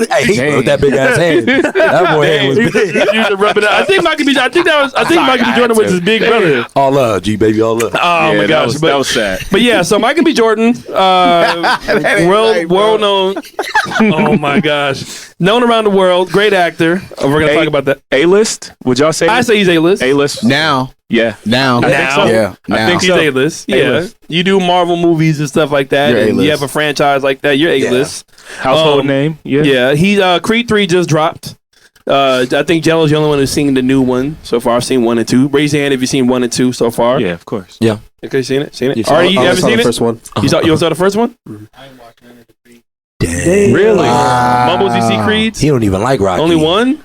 Hey, he with that big ass hand. That boy hand was big. He used to rub it out. I think Michael B. Jordan was his big brother. All love, G baby. All love. Oh Yeah, my gosh, that was sad. But yeah, so Michael B. Jordan, world known. Oh my gosh, known around the world, great actor. We're gonna talk about that. A-list? Would y'all say? I say he's A-list. A-list. Now. Yeah. Now. I think so. Yeah. I Now. think He's so. A-list. Yeah, A-list. you do Marvel movies and stuff like that. You're And you A-list. have a franchise like that. You're A-list. Household name. Yeah. Yeah, he Creed 3 just dropped. I think Jello's the only one who's seen the new one so far. I've seen 1 and 2. Raise your hand if you've seen 1 and 2 so far. Yeah, of course. Yeah. Okay, seen it? Seen it? Yes. Already, you I ever saw seen the it? first one. You saw the first one? Damn. Really? Wow. Mumbles, you see Creeds? He don't even like Rocky. Only one?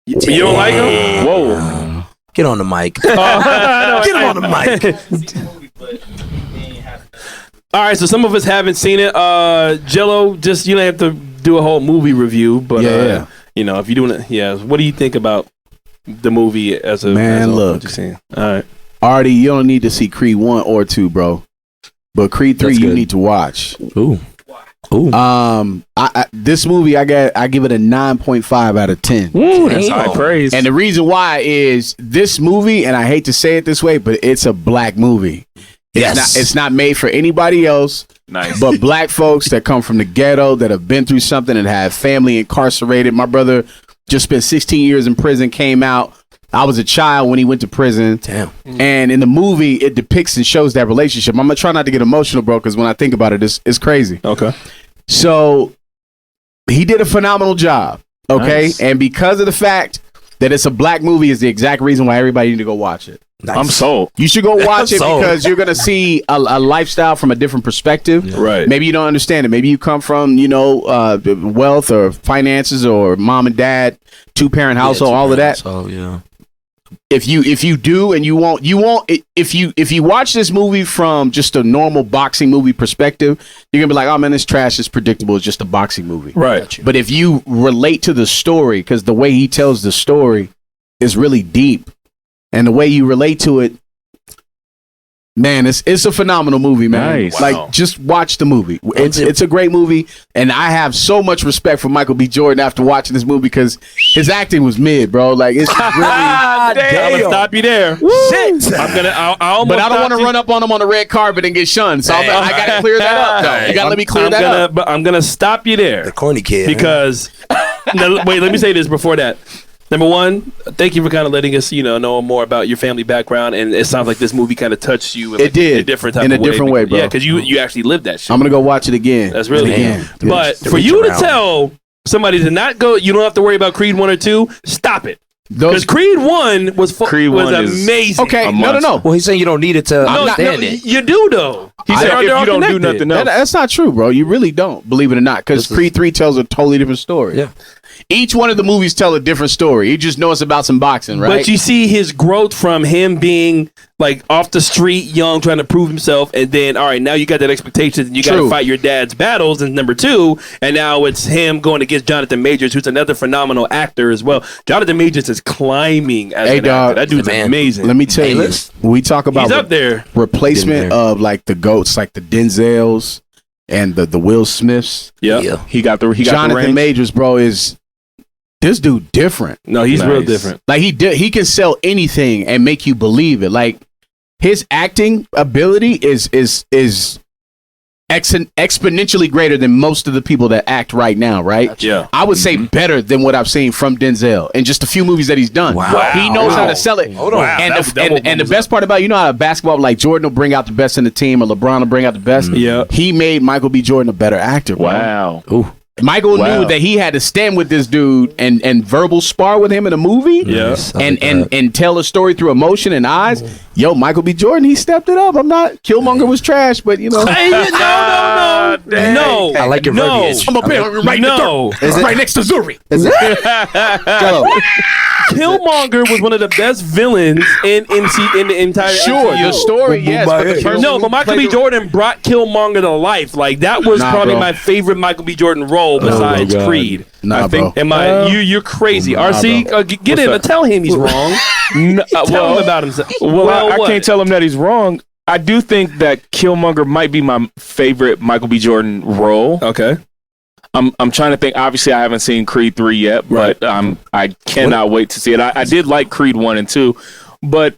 You don't like him? Whoa. Get on the mic. I know, Get him on the mic. All right, so some of us haven't seen it. Jello, just you don't have to do a whole movie review, but you know, if you're doing it, what do you think about the movie as a man? Look, all right, Artie, you don't need to see Creed 1 or 2, bro, but Creed 3 you need to watch. Ooh. This movie I give it a 9.5 out of 10. Ooh, that's high praise. And the reason why is this movie, and I hate to say it this way, but it's a black movie. It's not made for anybody else. Nice. But black folks that come from the ghetto, that have been through something, and have family incarcerated. My brother just spent 16 years in prison, came out. I was a child when he went to prison. Damn. And in the movie, it depicts and shows that relationship. I'm going to try not to get emotional, bro, because when I think about it, it's crazy. Okay. So he did a phenomenal job. Okay. Nice. And because of the fact that it's a black movie is the exact reason why everybody need to go watch it. Nice. I'm sold. You should go watch it because you're going to see a lifestyle from a different perspective. Yeah. Right. Maybe you don't understand it. Maybe you come from, wealth or finances or mom and dad, 2-parent household, all of that. So, yeah. If you do and you won't if you watch this movie from just a normal boxing movie perspective, you're gonna be like, oh man, this trash is predictable. It's just a boxing movie. Right. But if you relate to the story, because the way he tells the story is really deep, and the way you relate to it, man, it's a phenomenal movie, man. Nice. Like, just watch the movie. It's a great movie, and I have so much respect for Michael B. Jordan after watching this movie because his acting was mid, bro. Like, it's really. I'm gonna stop you there. Shit. I But I don't want to run up on him on the red carpet and get shunned. So I gotta clear that up, though. You gotta let me clear that up. But I'm gonna stop you there. The corny kid. Because wait, let me say this before that. Number one, thank you for kind of letting us, know more about your family background, and it sounds like this movie kind of touched you. In a different type of way. different way, bro. Yeah, because you actually lived that shit. I'm gonna go watch it again. That's really Damn. good. But for you to tell somebody to not go, you don't have to worry about Creed 1 or 2. Stop it. Because Creed 1 was amazing. Okay, no. Well, he's saying you don't need it to understand it. You do though. He said if you don't do nothing else. That's not true, bro. You really don't, believe it or not, because Creed 3 tells a totally different story. Yeah. Each one of the movies tell a different story. You just know it's about some boxing, right? But you see his growth from him being like off the street, young, trying to prove himself, and then all right, now you got that expectation, and you got to fight your dad's battles. And number 2, and now it's him going against Jonathan Majors, who's another phenomenal actor as well. Jonathan Majors is climbing as an actor. That dude's amazing. Let me tell you, when we talk about he's up there. Replacement of like the GOATs, like the Denzels and the Will Smiths. Yeah, he got the Jonathan Majors, bro, is. This dude different. No, he's real different. Like he can sell anything and make you believe it. Like his acting ability is exponentially greater than most of the people that act right now, right? Yeah. I would say better than what I've seen from Denzel in just a few movies that he's done. Wow. He knows how to sell it. Hold on. Wow. And the best part about, how basketball, like Jordan will bring out the best in the team or LeBron will bring out the best. Yeah. He made Michael B. Jordan a better actor, bro. Wow. Ooh. Michael knew that he had to stand with this dude and verbal spar with him in a movie, and tell a story through emotion and eyes. Yo, Michael B. Jordan, he stepped it up. I'm not. Killmonger was trash, but Hey, no. I like your verbiage. I'm up here right next to Zuri. Killmonger was one of the best villains in the entire MCU. The story, yes. But Michael B. Jordan brought Killmonger to life. Like that was probably my favorite Michael B. Jordan role besides Creed. Nah, bro. You're crazy. RC, get in and tell him he's wrong. Tell him about himself. Well, I can't tell him that he's wrong. I do think that Killmonger might be my favorite Michael B. Jordan role. Okay. I'm trying to think. Obviously, I haven't seen Creed 3 yet, but I cannot wait to see it. I did like Creed 1 and 2, but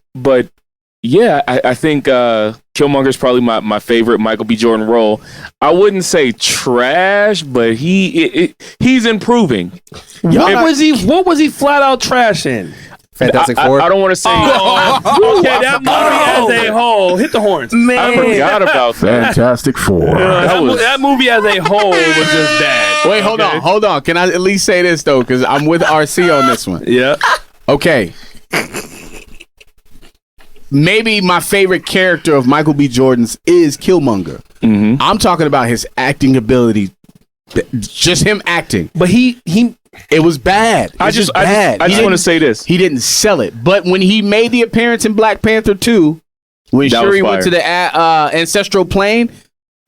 yeah, I think Killmonger is probably my favorite Michael B. Jordan role. I wouldn't say trash, but he's improving. What was he flat out trash in? Fantastic Four. I don't want to say. Okay, that movie as a whole. Hit the horns. Man. I forgot about that. Fantastic Four. That movie as a whole was just bad. Wait, hold on. Can I at least say this though? Because I'm with RC on this one. Yeah. Okay. Maybe my favorite character of Michael B. Jordan's is Killmonger. Mm-hmm. I'm talking about his acting ability. Just him acting. But it was bad. I just want to say this. He didn't sell it. But when he made the appearance in Black Panther 2, when Shuri went to the ancestral plane,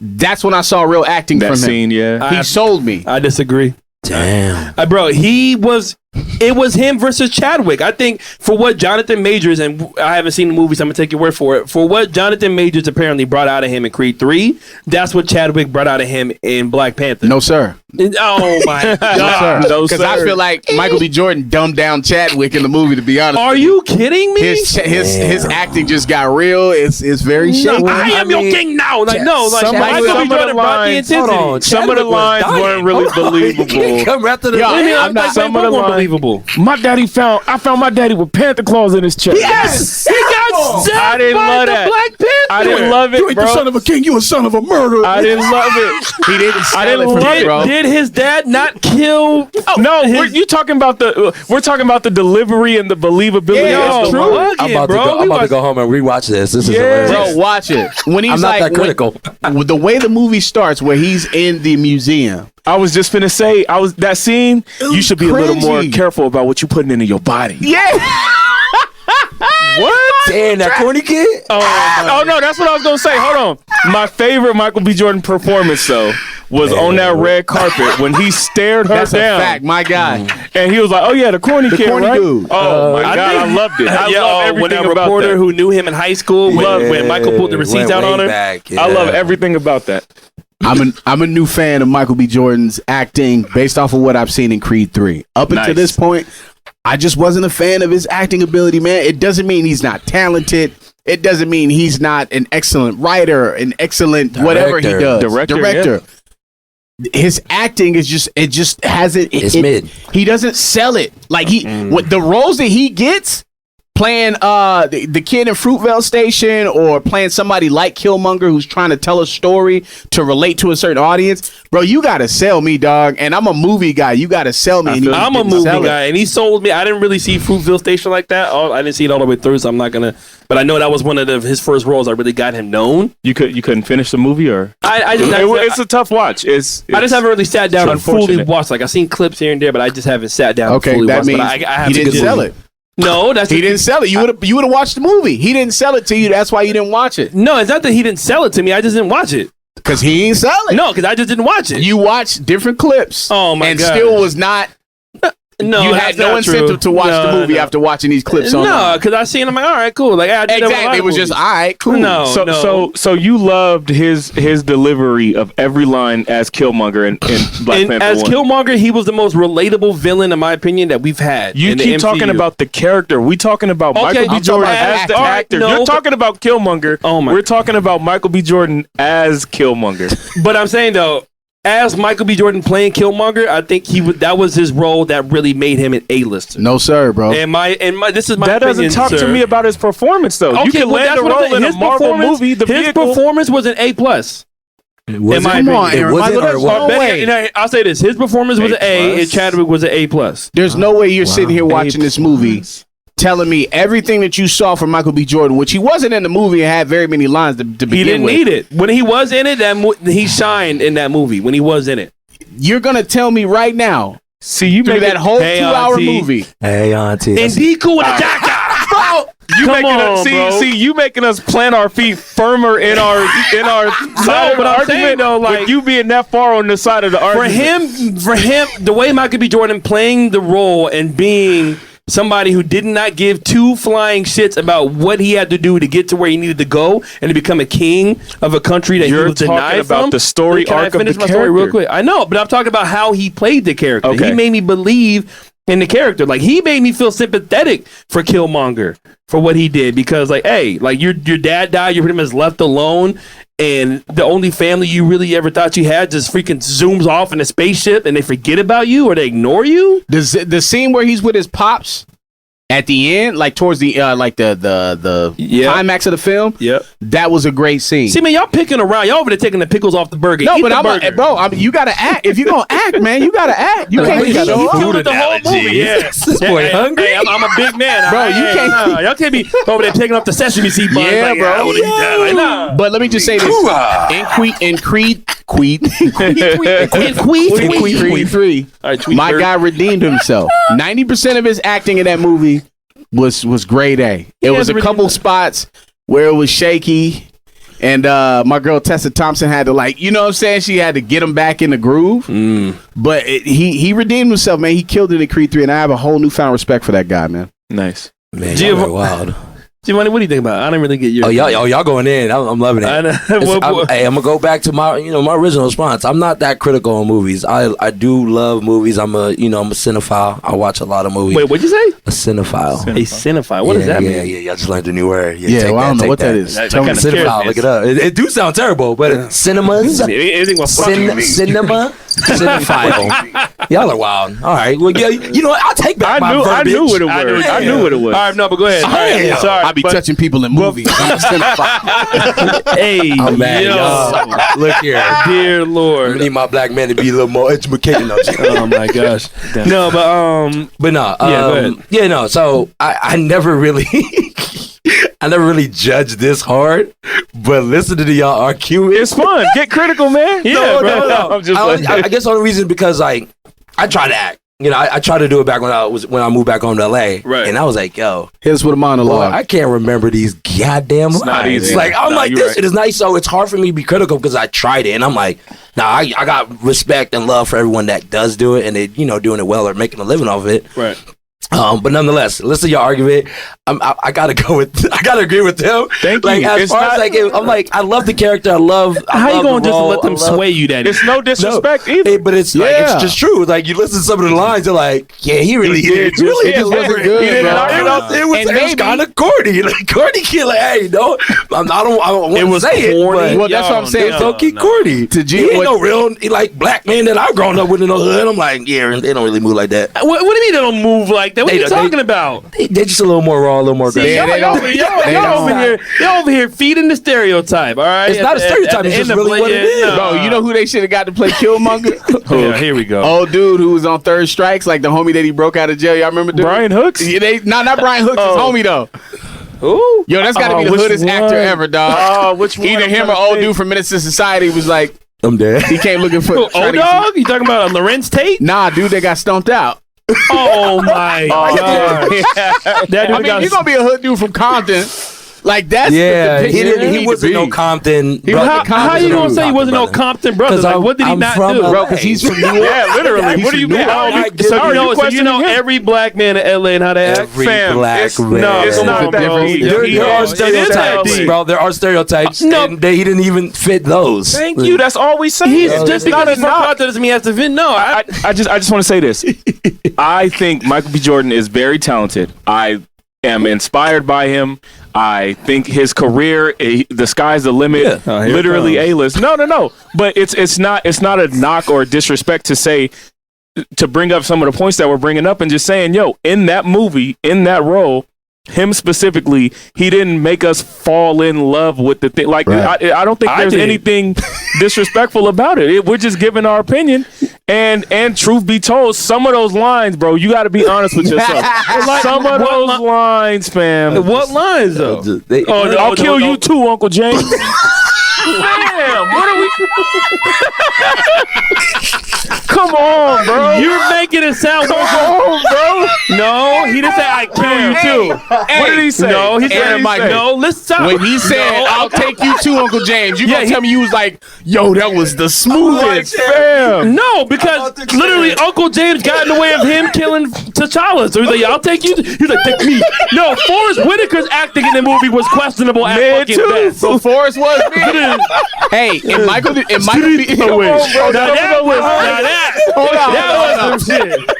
That's when I saw real acting That from him. scene, yeah. He sold me. I disagree. Damn. Bro, it was him versus Chadwick. I think for what Jonathan Majors, and I haven't seen the movie, so I'm gonna take your word for it. For what Jonathan Majors apparently brought out of him in Creed 3, that's what Chadwick brought out of him in Black Panther. No, sir. Oh my God. No, Because I feel like Michael B. Jordan dumbed down Chadwick in the movie, to be honest. Are you kidding me? His acting just got real. It's very shaky. I am your king now. Like, no, like some Michael of B. the Jordan brought the lines- intensity. Hold on, Some of the Chadwick was lines dying. weren't really Hold on. believable. He can't come after the Yo, What do you mean? I'm not- some of the lines- believable. I found my daddy with Panther claws in his chest. Yes, he got stabbed I didn't by love the that. Black Panther. I didn't love it, You ain't the bro. son of a king. You a son of a murderer. I didn't love it. He didn't sell I didn't it for love me, it, bro. Did his dad not kill? No, we're talking about the delivery and the believability. Yeah, of the true. line. I'm about to go home and rewatch this. This is Yeah. hilarious. Bro, watch it. When he's I'm not like, that critical. with the way the movie starts, where he's in the museum. I was just finna say, that scene. You should be a little more cringy. careful about what you putting into your body. Yeah. What? Damn, that corny kid. Oh no, that's what I was gonna say. Hold on. My favorite Michael B. Jordan performance though was on that red carpet when he stared her That's down, a fact, my guy. and he was like, "Oh yeah, the corny kid, corny right?" dude. Oh my god, I loved it. I love everything when that about reporter that. who knew him in high school, when Michael pulled the receipts Went out way on her. back, I love yeah. everything about that. I'm a new fan of Michael B. Jordan's acting based off of what I've seen in Creed 3. Up until Nice. this point, I just wasn't a fan of his acting ability, man. It doesn't mean he's not talented. It doesn't mean he's not an excellent writer, an excellent whatever he does. Director, His acting is just hasn't. It's mid. He doesn't sell it like what the roles that he gets. Playing the kid in Fruitvale Station, or playing somebody like Killmonger who's trying to tell a story to relate to a certain audience, bro, you gotta sell me, dog. And I'm a movie guy. You gotta sell me. I'm a movie guy, and he sold me. I didn't really see Fruitvale Station like that. I didn't see it all the way through, so I'm not gonna. But I know that was one of his first roles. I really got him known. you couldn't finish the movie, or it's a tough watch. I just haven't really sat down and fully unfortunate. watched. Like I've seen clips here and there, but I just haven't sat down. Okay, and fully that watched. means But I he didn't sell it. No, He didn't sell it. You would have watched the movie. He didn't sell it to you. That's why you didn't watch it. No, it's not that he didn't sell it to me. I just didn't watch it. Because he ain't sell it. No, because I just didn't watch it. You watched different clips. Oh, my and gosh. still was not. No, you that's had no not incentive true. to watch the No, movie no. after watching these clips. No, online. because I seen. I'm like, all right, cool. Like I did that with a lot Exactly. It of was just movies. all right, cool. No. So you loved his delivery of every line as Killmonger in Black And Panther as 1. Killmonger, he was the most relatable villain, in my opinion, that we've had. You in the keep MCU. talking about the character. We talking about Okay, Michael B. I'm Jordan talking about as the all right, actor. no, You're but- talking about Killmonger. Oh my- We're talking about Michael B. Jordan as Killmonger. But I'm saying though, as Michael B. Jordan playing Killmonger, I think that was his role that really made him an A-lister. No, sir, bro. And this is my That doesn't opinion, talk sir. to me about his performance, though. Okay, you can well, land that's a what I'm role saying. in a His Marvel performance- movie. The his vehicle. performance was an A+. Was In my it? opinion. It wasn't, or what? I'll say this: his performance was an A, and Chadwick was an A+. There's no way you're sitting here watching this movie telling me everything that you saw from Michael B. Jordan, which he wasn't in the movie and had very many lines to begin with. He didn't need it. When he was in it, he shined in that movie. When he was in it. You're going to tell me right now, See, you through make that whole Hey, 2-hour auntie. movie. Hey, auntie. And D cool with a jacket. Bro, You come making on, us bro. see you making us plant our feet firmer in our side of but the I'm saying argument. though, like, with you being that far on the side of the for argument. him, the way Michael B. Jordan playing the role and being somebody who did not give two flying shits about what he had to do to get to where he needed to go and to become a king of a country that You're he was denied talking about from. the story Can I arc of finish the my story real character. quick? I know, but I'm talking about how he played the character. Okay. He made me believe in the character. Like he made me feel sympathetic for Killmonger for what he did because, like, hey, like your dad died, you're pretty much left alone. And the only family you really ever thought you had just freaking zooms off in a spaceship and they forget about you or they ignore you. The scene where he's with his pops at the end, like towards the the Yeah. climax of the film, Yep. that was a great scene. See, man, y'all picking around. Y'all over there taking the pickles off the burger. no, Eat but the I'm burger. you gotta act. If you're gonna act, man, you gotta act. You can't He just show killed up. it the whole movie. Yeah. This boy hungry? Hey, I'm a big man. Bro, you can't- Y'all can't be over there taking off the sesame seed buns. Yeah, like, bro. I wanna eat that. Like, nah. But let me just say this: in Creed 3, All right, tweet my third. guy redeemed himself. 90% of his acting in that movie was grade A. It was a couple spots where it was shaky. And my girl Tessa Thompson had to like, you know what I'm saying? She had to get him back in the groove. But he redeemed himself, man. He killed it in Creed 3, and I have a whole newfound respect for that guy, man. Nice. Man, y'all are wild. Giovanni, what do you think about it? I didn't really get your. Y'all going in. I'm loving it. Hey, I'm gonna go back to my original response. I'm not that critical on movies. I do love movies. I'm a cinephile. I watch a lot of movies. Wait, what'd you say? A cinephile. A cinephile. What does that mean? Yeah. I just learned a new word. Yeah, well, I don't know what that is. Cinephile. Look it up. It do sound terrible, but cinemas. Cinema. Cinephile. Y'all are wild. All right. Well, yeah. You know what? I'll take back my verbiage. I knew what it was. All right, no, but go ahead. Sorry. I be touching people in movies. I'm a cinephile. Hey, I'm mad, y'all. Look here. Dear Lord. I need my black man to be a little more educated. Oh my gosh. No, but no. Go ahead. Yeah, no. So I never really, I never really judged this hard. But listen to y'all argue. It's fun. Get critical, man. Yeah, no. I'm just I guess the only reason because like I try to act. You know, I tried to do it back when I moved back home to LA. Right. And I was like, yo, here's what a monologue. I can't remember these goddamn lines. easy. Like, I'm like, this right. shit is nice. So it's hard for me to be critical because I tried it. And I'm like, nah, I got respect and love for everyone that does do it and they, doing it well or making a living off of it. Right. But nonetheless, listen to your argument. I gotta agree with them. Thank like, you. As It's far not- as like, I love the character. How you going just to let them sway you that? It's no disrespect either. But it's like it's just true. Like you listen to some of the lines, you're like, yeah, he really did. It was kind of corny. Like corny kid. Like, hey, no, I don't want to say corny. it. But Well, that's what I'm saying. It's low-key corny. He ain't no real like black man that I've grown up with in the hood. I'm like, yeah, they don't really move like that. What do you mean they don't move like that? What are you talking about? They're just a little more raw, a little more aggressive. Y'all over here feeding the stereotype, all right? It's not a stereotype, it's just really what it is. Bro, you know who they should have got to play Killmonger? Yeah, here we go. Old dude who was on Third Strikes, like the homie that he broke out of jail. Y'all remember dude? Brian Hooks? Yeah, not Brian Hooks, his homie though. Ooh. Yo, that's got to be the hoodest actor ever, dog. Oh, which one? Either him or old dude from Menace to Society was like, I'm dead. he came looking for Old dog? You talking about Lorenz Tate? Nah, dude, they got stumped out. Oh my god! I mean, he's gonna be a hood dude from Compton. Like that's he wasn't no Compton. How you gonna say he wasn't no Compton brother? Like what did he not do, bro? Because he's from New York. Yeah, literally. What do you mean? So you know every black man in LA and how they act. Every black man. No, it's not that. There are stereotypes, bro. There are stereotypes, and he didn't even fit those. Thank you. That's all we say. He's just not a knock. Doesn't mean he has to fit. No, I just want to say this. I think Michael B. Jordan is very talented. I am inspired by him. I think his career, the sky's the limit. Yeah. Literally A-list. No. But it's not a knock or a disrespect to say, to bring up some of the points that we're bringing up and just saying, yo, in that movie, in that role, him specifically, he didn't make us fall in love with the thing. Like, right. I don't think there's anything disrespectful about it. We're just giving our opinion. And truth be told, some of those lines, bro, you got to be honest with yourself. Some of those lines, fam. What lines, though? I'll kill you too, Uncle James. Damn, what are we? Come on, bro. You're making it sound. Come on, bro. No, he didn't say I kill you too. What did he say? No, he said no. Listen. When he said I'll take you too, Uncle James, you gonna tell me you was like, yo, that was the smoothest, fam. No, because literally Uncle James got in the way of him killing T'Challa. So he's like, I'll take you. He's like, take me. No, Forrest Whitaker's acting in the movie was questionable at fucking best. So Forrest was me. Hey, and Michael B.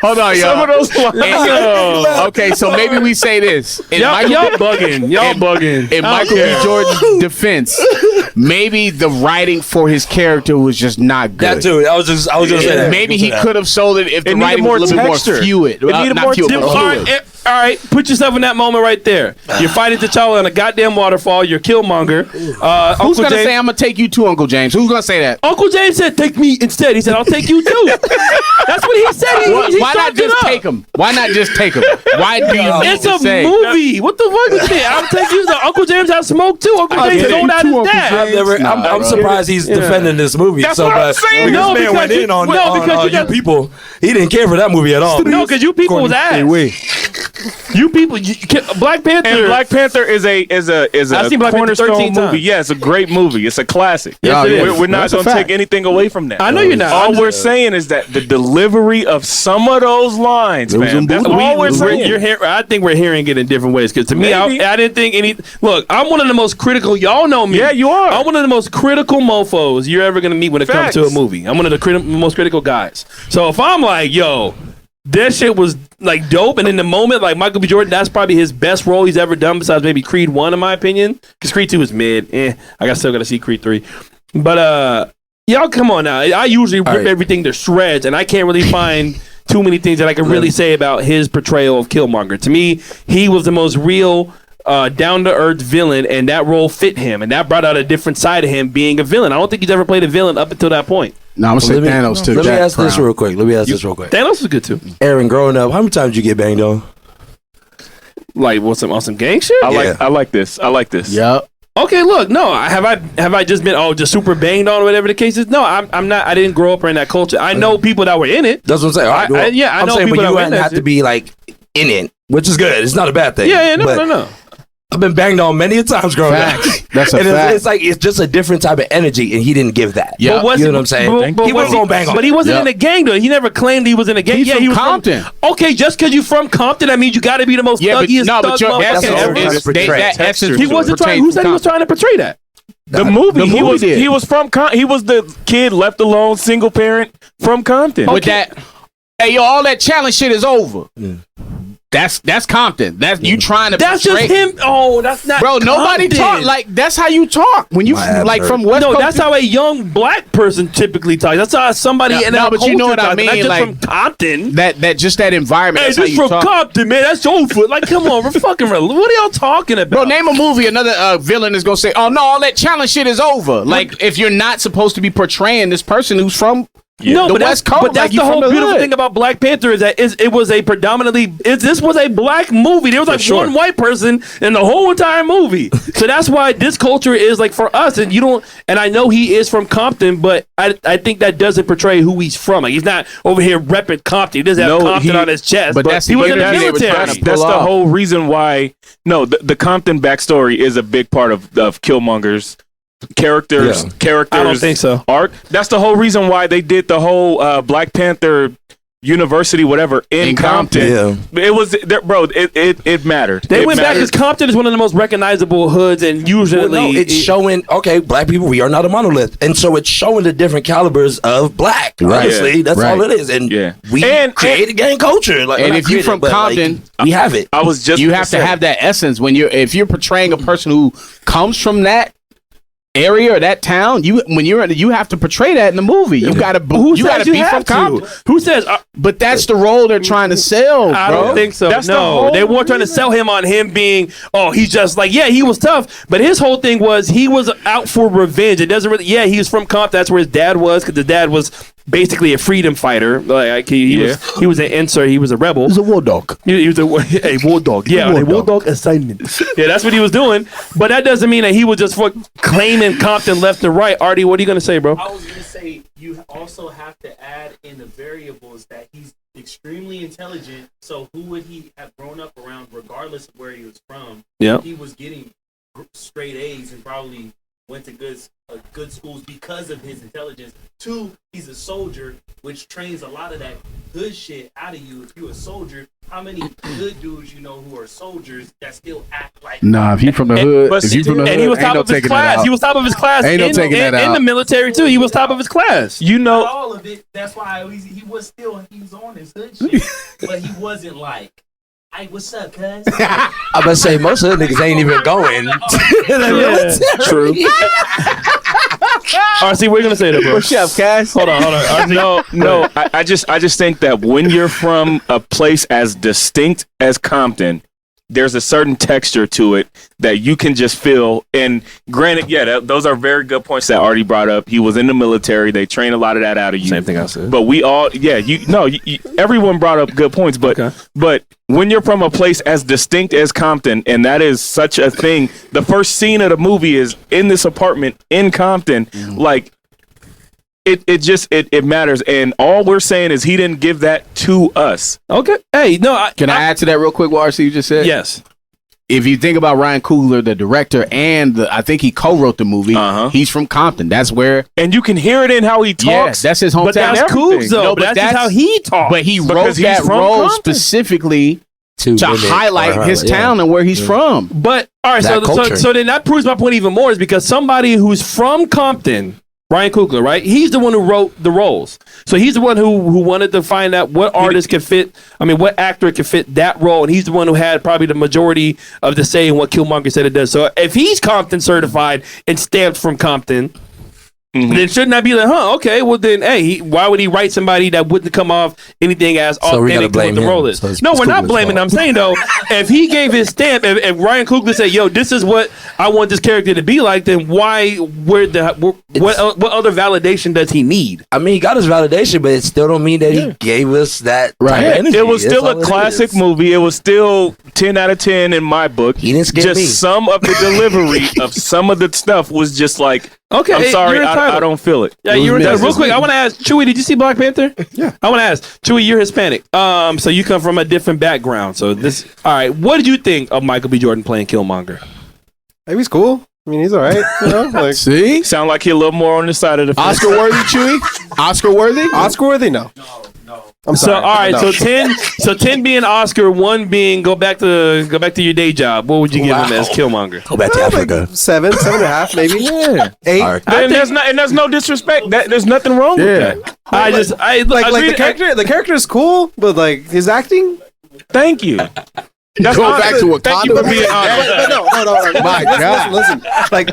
Hold on, y'all. Some of those lines. Okay, so maybe we say this. Y'all bugging. In Michael B. Jordan's defense, maybe the writing for his character was just not good. That too. I was just gonna say that. Maybe he could have sold it if the writing was a little bit more fluid. It needed more fluid. All right, put yourself in that moment right there. You're fighting T'Challa in a goddamn waterfall. You're Killmonger. Who's going to say, I'm going to take you too, Uncle James? Who's going to say that? Uncle James said, take me instead. He said, I'll take you too. That's what he said. Why not just take him? Why not just take him? Why do you It's a movie. What the fuck is it? I'll take you. Uncle James has smoke too. Uncle James sold out his dad. I'm surprised he's defending this movie. That's what I'm saying. No, this man went in on you people. He didn't care for that movie at all. No, because you people was ass. You people, Black Panther. And Black Panther is a I've seen Black Panther cornerstone 13 movie. times. Yeah, it's a great movie. It's a classic. Yes, it is. We're not That's a going to fact. take anything away from that. I know you're not. All we're saying is that the delivery of some of those lines, man. That's all we're saying. I think we're hearing it in different ways. Because to me, Maybe. I didn't think any. Look, I'm one of the most critical. Y'all know me. Yeah, you are. I'm one of the most critical mofos you're ever gonna meet when it comes to a movie. I'm one of the most critical guys. So if I'm like, yo, that shit was like dope, and in the moment, like Michael B. Jordan, that's probably his best role he's ever done, besides maybe Creed 1, in my opinion. Because Creed 2 is mid. Still gotta see Creed 3. But y'all, come on now. I usually rip everything to shreds, and I can't really find too many things that I can really say about his portrayal of Killmonger. To me, he was the most real, down-to-earth villain, and that role fit him, and that brought out a different side of him being a villain. I don't think he's ever played a villain up until that point. No, I'm gonna say Thanos too. Let me ask this real quick. Thanos was good too. Aaron, growing up, how many times did you get banged on? Like, what's on some gang shit? I like this. Yep. Okay, look, no, have I just been just super banged on or whatever the case is? No, I'm not. I didn't grow up in that culture. I know people that were in it. That's what I'm saying. All right, I know saying, people but that you were in hadn't that have to shit. be like in it, which is good. It's not a bad thing. No. I've been banged on many a times growing up. That's a and fact. it's like it's just a different type of energy, and he didn't give that. Yeah. But You know what I'm saying? But He wasn't gonna bang on. But he wasn't in a gang though. He never claimed he was in a gang. He's from he was Compton. Okay, just because you're from Compton, that means you got to be the most thuggiest thug motherfucker ever. He wasn't trying. Who said he was trying to portray that? The movie he was from he was the kid left alone, single parent from Compton. With that, hey yo, all that challenge shit is over. That's Compton. That's you trying to. That's portray. just him. Oh, that's not. Bro, nobody Compton. talk like that's how you talk when you like from West No, Coast. that's how a young black person typically talks. That's how somebody in that but you know culture what I talks. mean, Not just like, from Compton. that just that environment. Hey, That's how this you from talk. Compton, man. That's your foot. Like, come on, we're fucking real. What are y'all talking about? Bro, name a movie another villain is gonna say, "Oh no, all that challenge shit is over." Like if you're not supposed to be portraying this person who's from No, the but West that's, Coast, but that's like, you the whole from the beautiful hood. thing about Black Panther is that it was a predominantly this was a black movie. There was like one white person in the whole entire movie. So that's why this culture is like for us. And you don't. And I know he is from Compton, but I think that doesn't portray who he's from. Like he's not over here repping Compton. He doesn't have Compton on his chest. but that's he the was in the energy they were military. trying to That's pull the off. whole reason why. No, the Compton backstory is a big part of Killmonger's characters. I don't think so. Arc. That's the whole reason why they did the whole Black Panther University, whatever, in Compton. Yeah. It was, bro. It mattered. They It went back mattered. because Compton is one of the most recognizable hoods, and usually Well, no, it's showing. Okay, black people, we are not a monolith, and so it's showing the different calibers of black. Right. Honestly, that's Right. all it is. And Yeah. we created gang culture. Like, And not if you created, from but, like, Compton, we have it. I was just. you have to have that essence when if you're portraying a person who comes from that area or that town. You have to portray that in the movie. You gotta be from Compton. Who says? But that's the role they're trying to sell, bro. I don't think so. That's the no, whole they weren't trying to sell him on him being. Oh, he's just like he was tough, but his whole thing was he was out for revenge. It doesn't really. Yeah, he was from Compton. That's where his dad was because the dad was basically a freedom fighter. Like he was an insert. He was a rebel. He's a war dog. He was a war dog. Yeah, a war dog assignment. Yeah, that's what he was doing. But that doesn't mean that he was just claiming Compton left and right. Artie, what are you gonna say, bro? I was gonna say you also have to add in the variables that he's extremely intelligent. So who would he have grown up around, regardless of where he was from? Yeah, he was getting straight A's and probably went to good schools because of his intelligence. Two, he's a soldier, which trains a lot of that good shit out of you. If you're a soldier, how many good dudes you know who are soldiers that still act like? Nah, if you from the hood, if you from the hood, and he was top of his class. He was top of his class. Ain't no taking that out. In the military too. He was top of his class. You know, Not all of it. That's why he was on his hood shit, but he wasn't like, "Hey, what's up, cuz?" I'm about to say most of the niggas ain't even going. true. RC, what are you gonna say there, bro? What's up, Cass? Hold on. No. I just think that when you're from a place as distinct as Compton, there's a certain texture to it that you can just feel. And granted, those are very good points that Artie brought up. He was in the military. They train a lot of that out of you. Same thing I said. But we all, everyone brought up good points. But when you're from a place as distinct as Compton, and that is such a thing, the first scene of the movie is in this apartment in Compton, like. it matters, and all we're saying is he didn't give that to us. Okay. Hey, no. Can I add to that real quick? What RC you just said? Yes. If you think about Ryan Coogler, the director, and I think he co-wrote the movie. He's from Compton. That's where, and you can hear it in how he talks. Yeah, that's his hometown. But that's Cougs, though. No, but that's just how he talks. But he wrote that role specifically to highlight his town and where he's from. But all right, so then that proves my point even more, is because somebody who's from Compton, Ryan Coogler, right? He's the one who wrote the roles. So he's the one who wanted to find out what artist could fit, what actor could fit that role. And he's the one who had probably the majority of the say in what Killmonger said it does. So if he's Compton certified and stamped from Compton, then shouldn't I be like, okay, well then, hey, why would he write somebody that wouldn't come off anything as authentic to what the role is? So no, we're not blaming him. I'm saying, though, if he gave his stamp, if Ryan Coogler said, yo, this is what I want this character to be like, then what other validation does he need? I mean, he got his validation, but it still don't mean that he gave us that type of energy. It was still a classic movie. It was still 10 out of 10 in my book. He didn't scare me. Some of the delivery of some of the stuff was just like, okay, I'm sorry, I don't feel it. Yeah, you're entitled. Real quick, I want to ask Chewy, did you see Black Panther? Yeah. I want to ask Chewy, you're Hispanic. So you come from a different background. So this, all right. What did you think of Michael B. Jordan playing Killmonger? Maybe he's cool. I mean, he's all right. You know, like, see, sound like he a little more on the side of the Oscar worthy, Chewy. Oscar worthy. Oscar worthy? No. I'm sorry. So all right, no. so 10 being Oscar, 1 being go back to your day job. What would you give him as Killmonger? Go back to Africa. Like 7.5, maybe. Yeah. 8. Right. And there's no disrespect. There's nothing wrong with that. The character is cool, but like his acting. Thank you. That's go back to Wakanda. Thank you for being honest. But no. My God. Listen. Like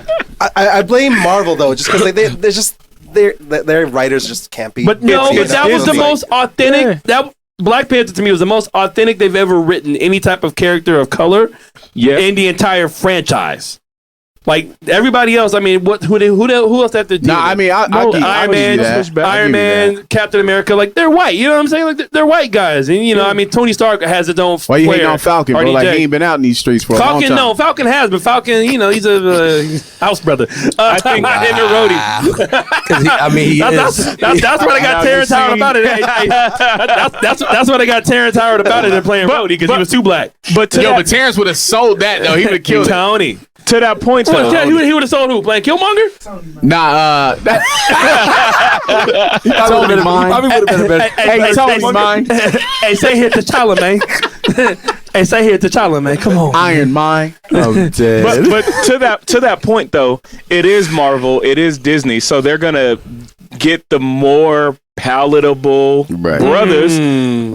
I blame Marvel though, just because they're just. Their writers just can't be. But no, but that was the most authentic. That Black Panther to me was the most authentic they've ever written any type of character of color in the entire franchise. Like everybody else, I mean, who else have to do? I mean, Iron Man, Captain America, like they're white. You know what I'm saying? Like they're white guys, and I mean, Tony Stark has his own. Why you hating on Falcon, bro? Like he ain't been out in these streets for a long time. No, Falcon has, but Falcon, he's a house brother. I think in the roadie. I mean, that's what I got Terrence Howard about it. That's what I got Terrence Howard about it in playing roadie because he was too black. But Terrence would have sold that though. He would have killed Tony. To that point, he would have sold who? Playing Killmonger? Nah, Tony mine. Probably would have been a better. Hey, Tony's mine. Hey, say here to T'Challa, man. Hey, say here to T'Challa, man. Come on. Iron mine. I'm dead. But to that point though, it is Marvel, it is Disney, so they're gonna get the more palatable brothers.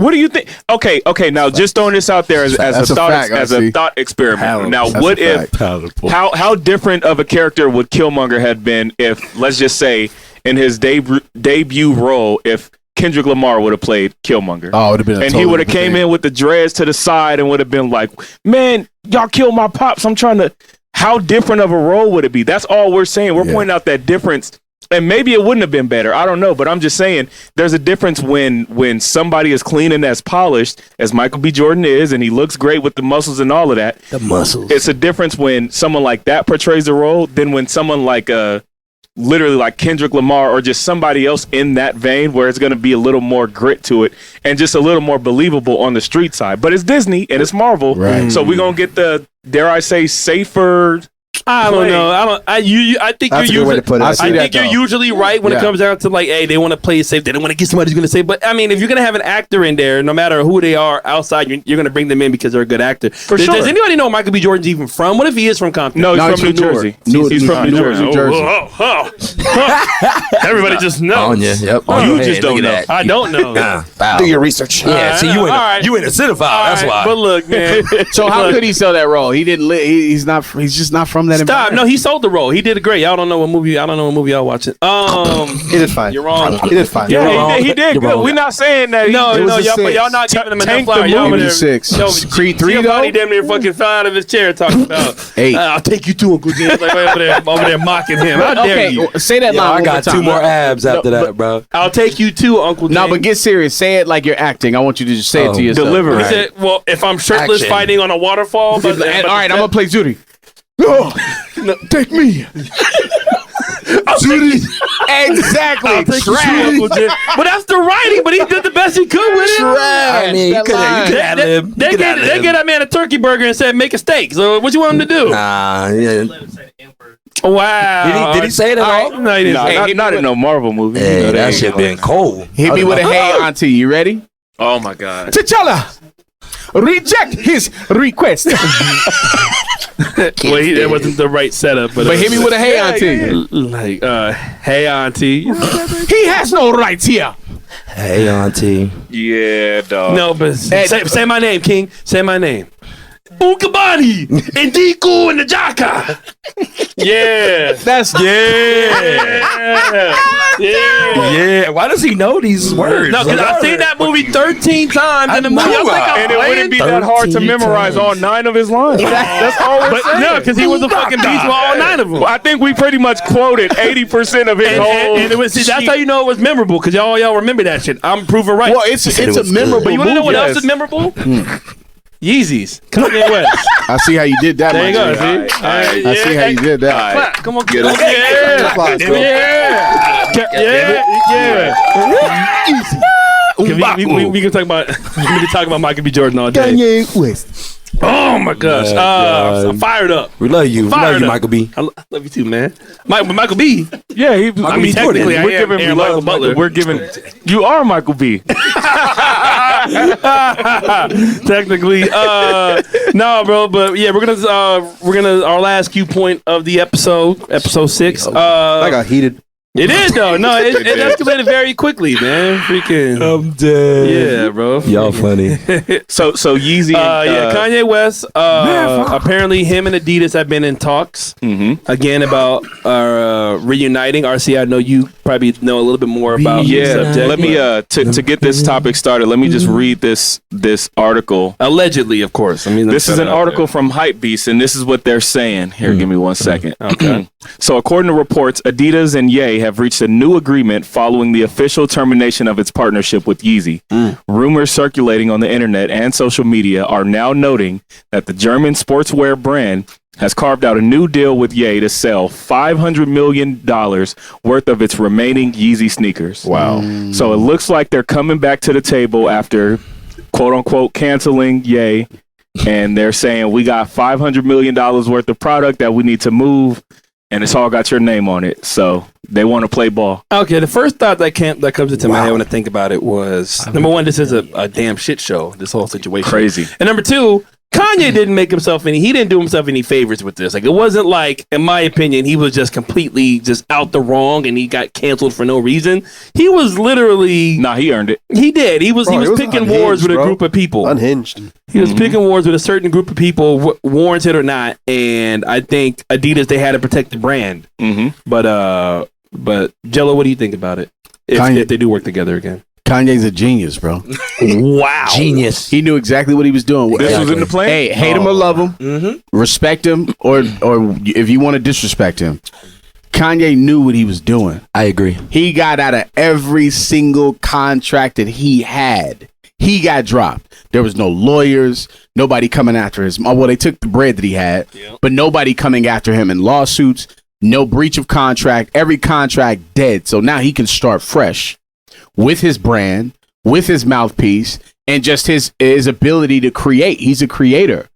What do you think? Okay. Now just throwing this out there as a thought experiment. Now, what if how different of a character would Killmonger have been if, let's just say, in his debut role, if Kendrick Lamar would have played Killmonger? Oh, it would have been, and he would have came in with the dreads to the side and would have been like, "Man, y'all killed my pops. I'm trying to." How different of a role would it be? That's all we're saying. We're pointing out that difference. And maybe it wouldn't have been better. I don't know. But I'm just saying there's a difference when somebody is clean and as polished as Michael B. Jordan is, and he looks great with the muscles and all of that. The muscles. It's a difference when someone like that portrays the role than when someone like literally like Kendrick Lamar or just somebody else in that vein where it's going to be a little more grit to it and just a little more believable on the street side. But it's Disney and it's Marvel. Right. So we're going to get the, dare I say, safer... I don't know. I think you're usually right when it comes down to like, hey, they want to play it safe. They don't want to get somebody who's going to say. But I mean, if you're going to have an actor in there, no matter who they are outside, you're going to bring them in because they're a good actor. For sure. Does anybody know Michael B. Jordan's even from? What if he is from Compton? No, he's from New Jersey. He's from New Jersey. Everybody just knows. Yep. You just don't know. I don't know. Do your research. Yeah. See, you in a cinephile. That's why. But look, man. So how could he sell that role? He didn't. He's just not from that. Stop. No, he sold the role. He did great. Y'all don't know what movie. I don't know what movie y'all watching. He did fine. You're wrong. He did fine. Yeah, he did good. We're not saying that. No, y'all not giving him enough flour. Y'all over there. 6. Creed 3 though. He damn near fucking fell out of his chair talking about 8. I'll take you to Uncle James. Like over there mocking him. How dare you? Say that line. I got 2 more abs after that, bro. I'll take you to Uncle James. No, but get serious. Say it like you're acting. I want you to just say it to yourself. Deliver it. He said, well, if I'm shirtless fighting on a waterfall. All right, I'm gonna play Judy. No, take me. Exactly. I'll take your shoe, Uncle Jim. But that's the writing. But he did the best he could with it. Trash. I mean, you could have They get that man a turkey burger and said, make a steak. So what you want him to do? Nah, yeah. Wow. Did he say it at all? No, he didn't. Not in no Marvel movie. Hey, that shit been cold. Hit me with a hey, auntie. You ready? Oh my God. T'Challa, reject his request. Well, that wasn't the right setup. But But hit me with a hey, auntie. like, hey, auntie. He has no rights here. Hey, auntie. Yeah, dog. No, but say my name, King. Say my name. Ukabani and Diku and the Jaka. Yeah. That's Yeah. Why does he know these words? No, because I've seen that movie 13 times in the movie. And it wouldn't be that hard to memorize all 9 of his lines. That's all we're saying. No, because he was a fucking beast with all 9 of them. Well, I think we pretty much quoted 80% of his whole. And it was, see, that's how you know it was memorable, because y'all remember that shit. I'm proven right. Well, it's a memorable. But you want to know what movie. else is memorable? Yeezys. Kanye West. I see how you did that. There you go. man. See? I see how you did that. Clap. Come on, Get get it. Yeah. We can talk about Michael B. Jordan all day. Kanye West. Oh my gosh. I'm fired up. We love you. We love Fired you, up. Michael B. I love you too, man. Michael B. Yeah, he. I mean, technically, we're giving Aaron love. Michael Butler. We're giving. You are Michael B. Technically, no, bro. But yeah, we're gonna our last cue point of the episode 6. I got heated. It is though. No, it escalated very quickly, man. Freaking. I'm dead. Yeah, bro. Y'all funny. So Yeezy. Kanye West. Apparently, him and Adidas have been in talks again about reuniting. RC, I know you probably know a little bit more about the subject. Let me to get this topic started. Let me just read this article. Allegedly, of course. I mean, This is an article from Hypebeast, and this is what they're saying. Here, give me 1 second. Okay. So, according to reports, Adidas and Ye have reached a new agreement following the official termination of its partnership with Yeezy. Rumors circulating on the internet and social media are now noting that the German sportswear brand has carved out a new deal with Ye to sell $500 million worth of its remaining Yeezy sneakers. Wow. So it looks like they're coming back to the table after, quote unquote, canceling Ye. And they're saying, we got $500 million worth of product that we need to move. And it's all got your name on it. So they want to play ball. Okay, the first thought that comes into my head when I think about it was, number one, this is a damn shit show, this whole situation. Crazy. And number two, Kanye didn't make himself he didn't do himself any favors with this. Like, it wasn't like, in my opinion, he was just completely just out the wrong and he got canceled for no reason. He was literally... Nah, he earned it. He did. He was picking wars with a group of people. Unhinged. He was picking wars with a certain group of people, warranted or not. And I think Adidas, they had to protect the brand. But Jello, what do you think about it? If they do work together again? Kanye's a genius, bro. Wow. Genius. He knew exactly what he was doing. This was in the plan? Hey, hate him or love him, respect him, or if you want to disrespect him. Kanye knew what he was doing. I agree. He got out of every single contract that he had. He got dropped. There was no lawyers, nobody coming after his. Well, they took the bread that he had, but nobody coming after him in lawsuits. No breach of contract. Every contract dead. So now he can start fresh with his brand, with his mouthpiece, and just his ability to create. He's a creator.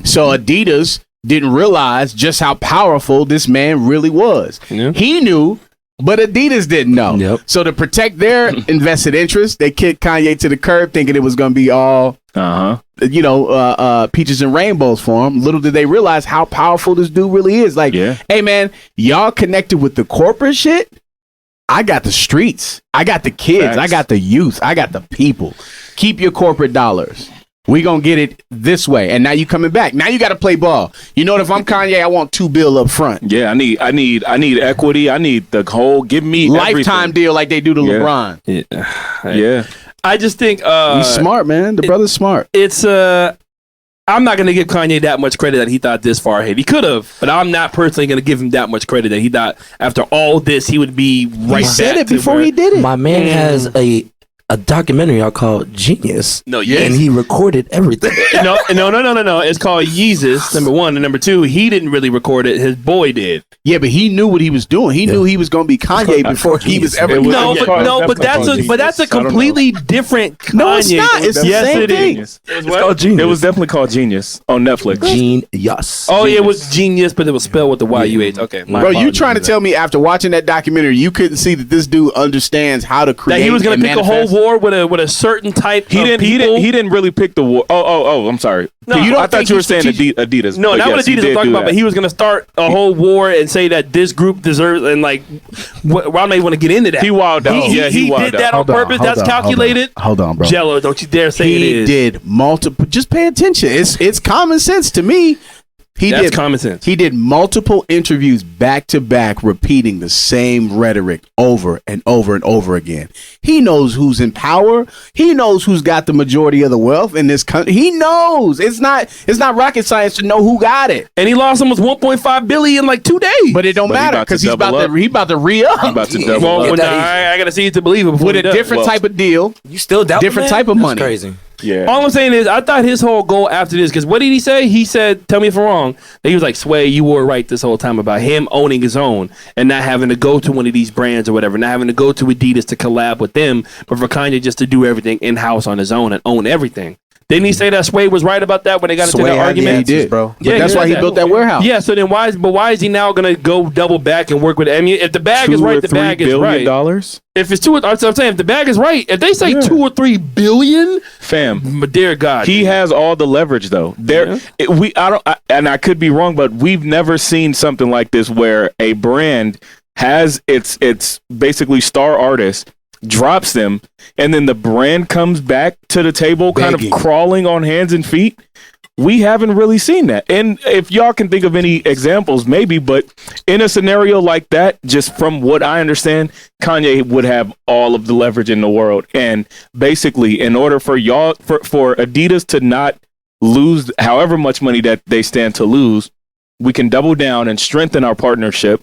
So Adidas didn't realize just how powerful this man really was. Yeah. He knew, but Adidas didn't know. Yep. So to protect their invested interest, they kicked Kanye to the curb thinking it was going to be all, peaches and rainbows for him. Little did they realize how powerful this dude really is. Like, hey, man, y'all connected with the corporate shit? I got the streets. I got the kids. Facts. I got the youth. I got the people. Keep your corporate dollars. We gonna get it this way. And now you coming back. Now you got to play ball. You know what? If I'm Kanye, I want $2 billion up front. Yeah, I need equity. I need the whole. Give me lifetime everything. deal like they do to LeBron. Yeah. I just think he's smart, man. The brother's smart. It's I'm not going to give Kanye that much credit that he thought this far ahead. He could have, but I'm not personally going to give him that much credit that he thought after all this he would be right. He said back it before he did it. My man has a a documentary I called Genius. No, and he recorded everything. No. It's called Yeezus, number one. And number two, he didn't really record it. His boy did. Yeah, but he knew what he was doing. He knew he was going to be Kanye before he was ever. But that's a completely different Kanye. No, it's not. It's the same thing. It's called Genius. It was definitely called Genius on Netflix. Genius. Oh, yeah, it was Genius, but it was spelled with the Y-U-H. Okay. Bro, you trying to tell me after watching that documentary, you couldn't see that this dude understands how to create? That he was going to pick a whole war with a certain type of people? He didn't really pick the war. Oh, I'm sorry. No, I thought you were saying Adidas. No, not what Adidas I'm talking about, but he was going to start a whole war and say that this group deserves, and like, why may want to get into that? He wilded out. He did that on purpose. That's calculated. Hold on, bro. Jello, don't you dare say it is. He did multiple. Just pay attention. It's common sense to me. That's common sense. He did multiple interviews back to back, repeating the same rhetoric over and over and over again. He knows who's in power. He knows who's got the majority of the wealth in this country. He knows. It's not rocket science to know who got it. And he lost almost $1.5 billion in like 2 days. But it don't matter because he's about to re-up. He's about to double up. I got to see it to believe it before with a different type of deal. You still doubt different type of money. That's crazy. Yeah. All I'm saying is, I thought his whole goal after this, because what did he say? He said, tell me if I'm wrong, that he was like, Sway, you were right this whole time about him owning his own and not having to go to one of these brands or whatever, not having to go to Adidas to collab with them, but for Kanye just to do everything in-house on his own and own everything. Didn't he say that Sway was right about that when they got into that argument? He did, bro. Yeah, that's why he built that warehouse. Yeah, so then why is he now going to go double back and work with, I mean, if the bag is right, the bag is right. $2 If it's I'm saying, if the bag is right, if they say 2 or 3 billion, fam, dear God, he has all the leverage though. I could be wrong, but we've never seen something like this where a brand has its basically star artist, drops them, and then the brand comes back to the table kind of crawling on hands and feet. We haven't really seen that. And if y'all can think of any examples, maybe, but in a scenario like that, just from what I understand, Kanye would have all of the leverage in the world. And basically, in order for Adidas to not lose however much money that they stand to lose, we can double down and strengthen our partnership.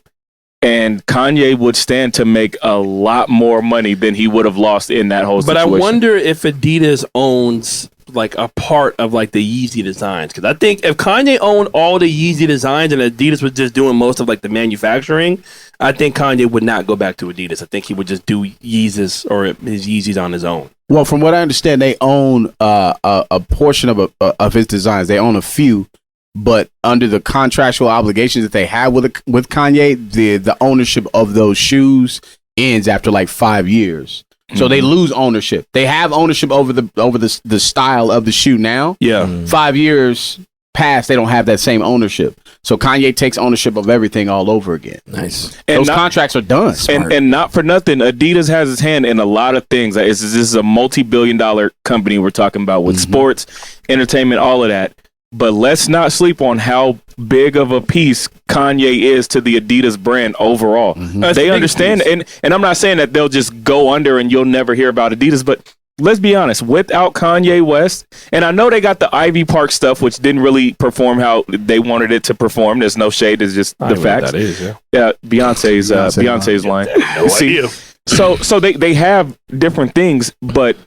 And Kanye would stand to make a lot more money than he would have lost in that whole situation. But I wonder if Adidas owns like a part of like the Yeezy designs, because I think if Kanye owned all the Yeezy designs and Adidas was just doing most of like the manufacturing, I think Kanye would not go back to Adidas. I think he would just do Yeezys or his Yeezys on his own. Well, from what I understand, they own a portion of his designs. They own a few. But under the contractual obligations that they have with Kanye, the ownership of those shoes ends after like 5 years. So they lose ownership. They have ownership over the style of the shoe now. Yeah. 5 years past, they don't have that same ownership. So Kanye takes ownership of everything all over again. Nice. And those contracts are done. And not for nothing, Adidas has his hand in a lot of things. This is a multi-billion-dollar company we're talking about with sports, entertainment, all of that. But let's not sleep on how big of a piece Kanye is to the Adidas brand overall. They understand, and I'm not saying that they'll just go under and you'll never hear about Adidas, but let's be honest, without Kanye West, and I know they got the Ivy Park stuff, which didn't really perform how they wanted it to perform. There's no shade, it's just the facts. That is, Beyonce's line. No idea. So they have different things, but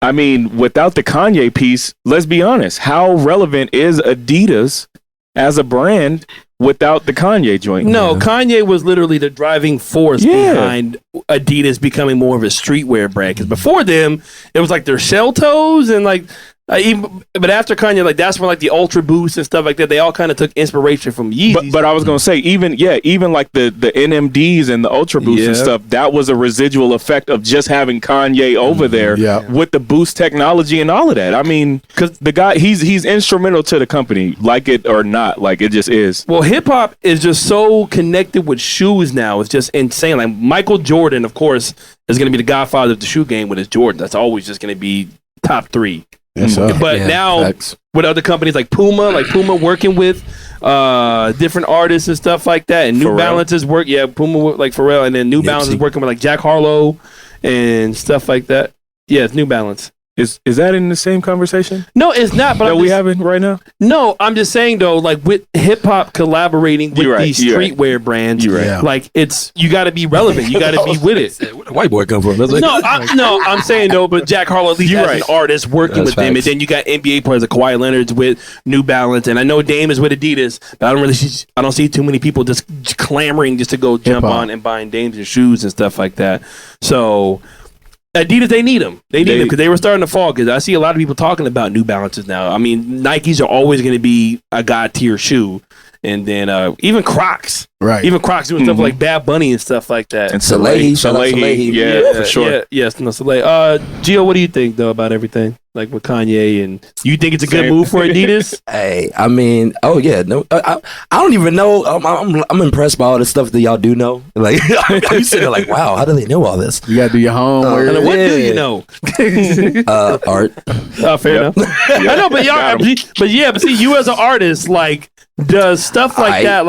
I mean, without the Kanye piece, let's be honest, how relevant is Adidas as a brand without the Kanye joint? No, Kanye was literally the driving force behind Adidas becoming more of a streetwear brand. Because before them, it was like their shell toes and like, but after Kanye, like that's when like the Ultra Boost and stuff like that, they all kind of took inspiration from Yeezy. But I was gonna say even like the NMDs and the Ultra Boost and stuff, that was a residual effect of just having Kanye over there with the Boost technology and all of that. I mean, because the guy he's instrumental to the company, like it or not, like it just is. Well, hip hop is just so connected with shoes now; it's just insane. Like Michael Jordan, of course, is gonna be the godfather of the shoe game with his Jordan. That's always just gonna be top 3. Yes, but now with other companies like Puma working with different artists and stuff like that, and New Balance's work, Puma like Pharrell, and then New Balance is working with like Jack Harlow and stuff like that. Yeah, it's New Balance. Is that in the same conversation No, it's not. But that we having right now? No, I'm just saying though, like with hip hop collaborating with these streetwear brands, like you got to be relevant. You got to be with it. Where the white boy come from? I'm saying though, but Jack Harlow at least as an artist working with them, and then you got NBA players like Kawhi Leonard's with New Balance, and I know Dame is with Adidas, but I don't see too many people just clamoring just to go jump on and buying Dames and shoes and stuff like that. So. Adidas, they need them. They need them because they were starting to fall. Because I see a lot of people talking about New Balances now. I mean, Nikes are always going to be a god tier shoe, and then even Crocs, right? Even Crocs doing stuff like Bad Bunny and stuff like that. And Soleil, yeah, for sure. Yes, no Soleil. Gio, what do you think though about everything? Like with Kanye, and you think it's a good move for Adidas? Hey, I mean, no, I don't even know. I'm impressed by all the stuff that y'all do know. Like, I'm sitting there like, wow, how do they know all this? You gotta do your homework. What do you know? Art. Fair enough. I know, but y'all, but see, you as an artist, like, does stuff like that,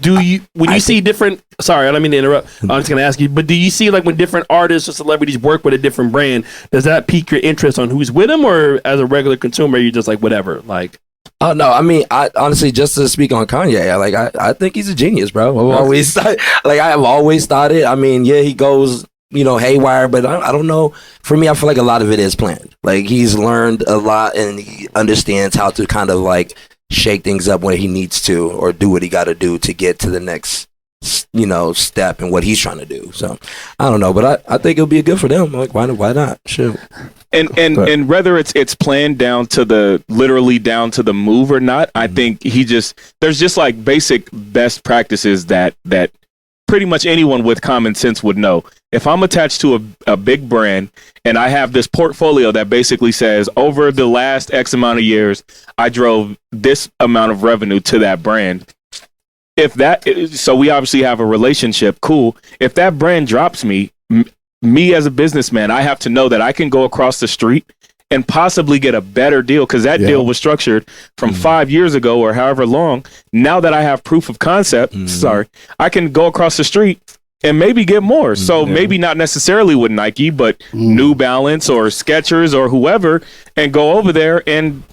do you when you see different? Sorry, I don't mean to interrupt. I'm just gonna ask you, but do you see like when different artists or celebrities work with a different brand, does that pique your interest on who's with them, or as a regular consumer, you're just like whatever, like? Oh no, I mean, I honestly, just to speak on Kanye, I think he's a genius, bro. I've always thought it. I mean, yeah, he goes, haywire, but I don't know. For me, I feel like a lot of it is planned. Like he's learned a lot and he understands how to kind of like shake things up when he needs to, or do what he got to do to get to the next, step in what he's trying to do. So I don't know, but I think it'll be good for them. Like why not? Sure. And whether it's planned down to the move or not, I think there's just like basic best practices that pretty much anyone with common sense would know. If I'm attached to a big brand and I have this portfolio that basically says over the last X amount of years, I drove this amount of revenue to that brand. So we obviously have a relationship. Cool. If that brand drops me as a businessman, I have to know that I can go across the street and possibly get a better deal because that deal was structured from 5 years ago or however long. Now that I have proof of concept, I can go across the street and maybe get more. So maybe not necessarily with Nike, but New Balance or Skechers or whoever, and go over there and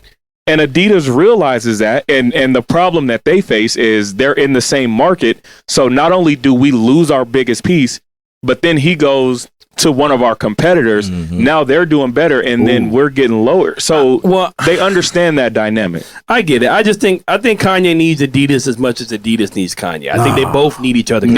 Adidas realizes that, and the problem that they face is they're in the same market. So not only do we lose our biggest piece, but then he goes to one of our competitors. Now they're doing better, and then we're getting lower. So they understand that dynamic. I get it. I think Kanye needs Adidas as much as Adidas needs Kanye. I think they both need each other.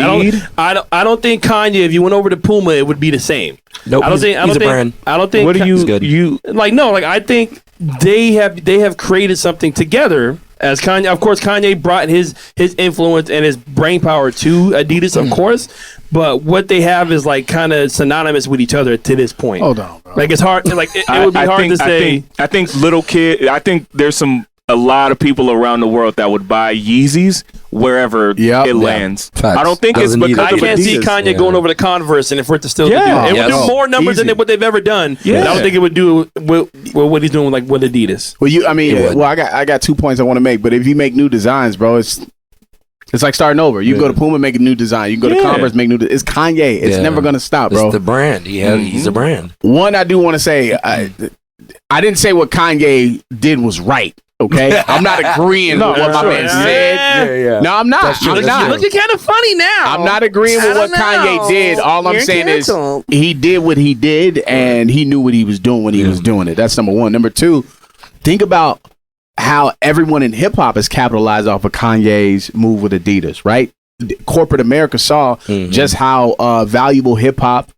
I don't think Kanye, if you went over to Puma, it would be the same. Nope. He's a brand. I don't think. What do you like? No, like I think they have created something together. As Kanye, of course, Kanye brought his influence and his brain power to Adidas, of course. But what they have is like kind of synonymous with each other to this point. Hold on, bro. Like it's hard. Like it would be hard to say. I think I think there's a lot of people around the world that would buy Yeezys wherever it lands. Facts. I don't think it's because I can't see Kanye going over to Converse, and if we're to still do it would do more numbers than what they've ever done. Yeah. I don't think it would do with what he's doing with Adidas. Well, I got 2 points I want to make, but if you make new designs, bro, it's like starting over. You go to Puma, make a new design. You go to Converse, make new. It's Kanye. It's never gonna stop, bro. It's the brand. He's a brand. One, I do want to say, I didn't say what Kanye did was right. Okay, I'm not agreeing with what my man said. No, I'm not. I'm not. Looking kind of funny now. I'm not agreeing with what Kanye did. All I'm saying is he did what he did, and he knew what he was doing when he was doing it. That's number one. Number two, think about how everyone in hip hop has capitalized off of Kanye's move with Adidas. Right? Corporate America saw just how valuable hip hop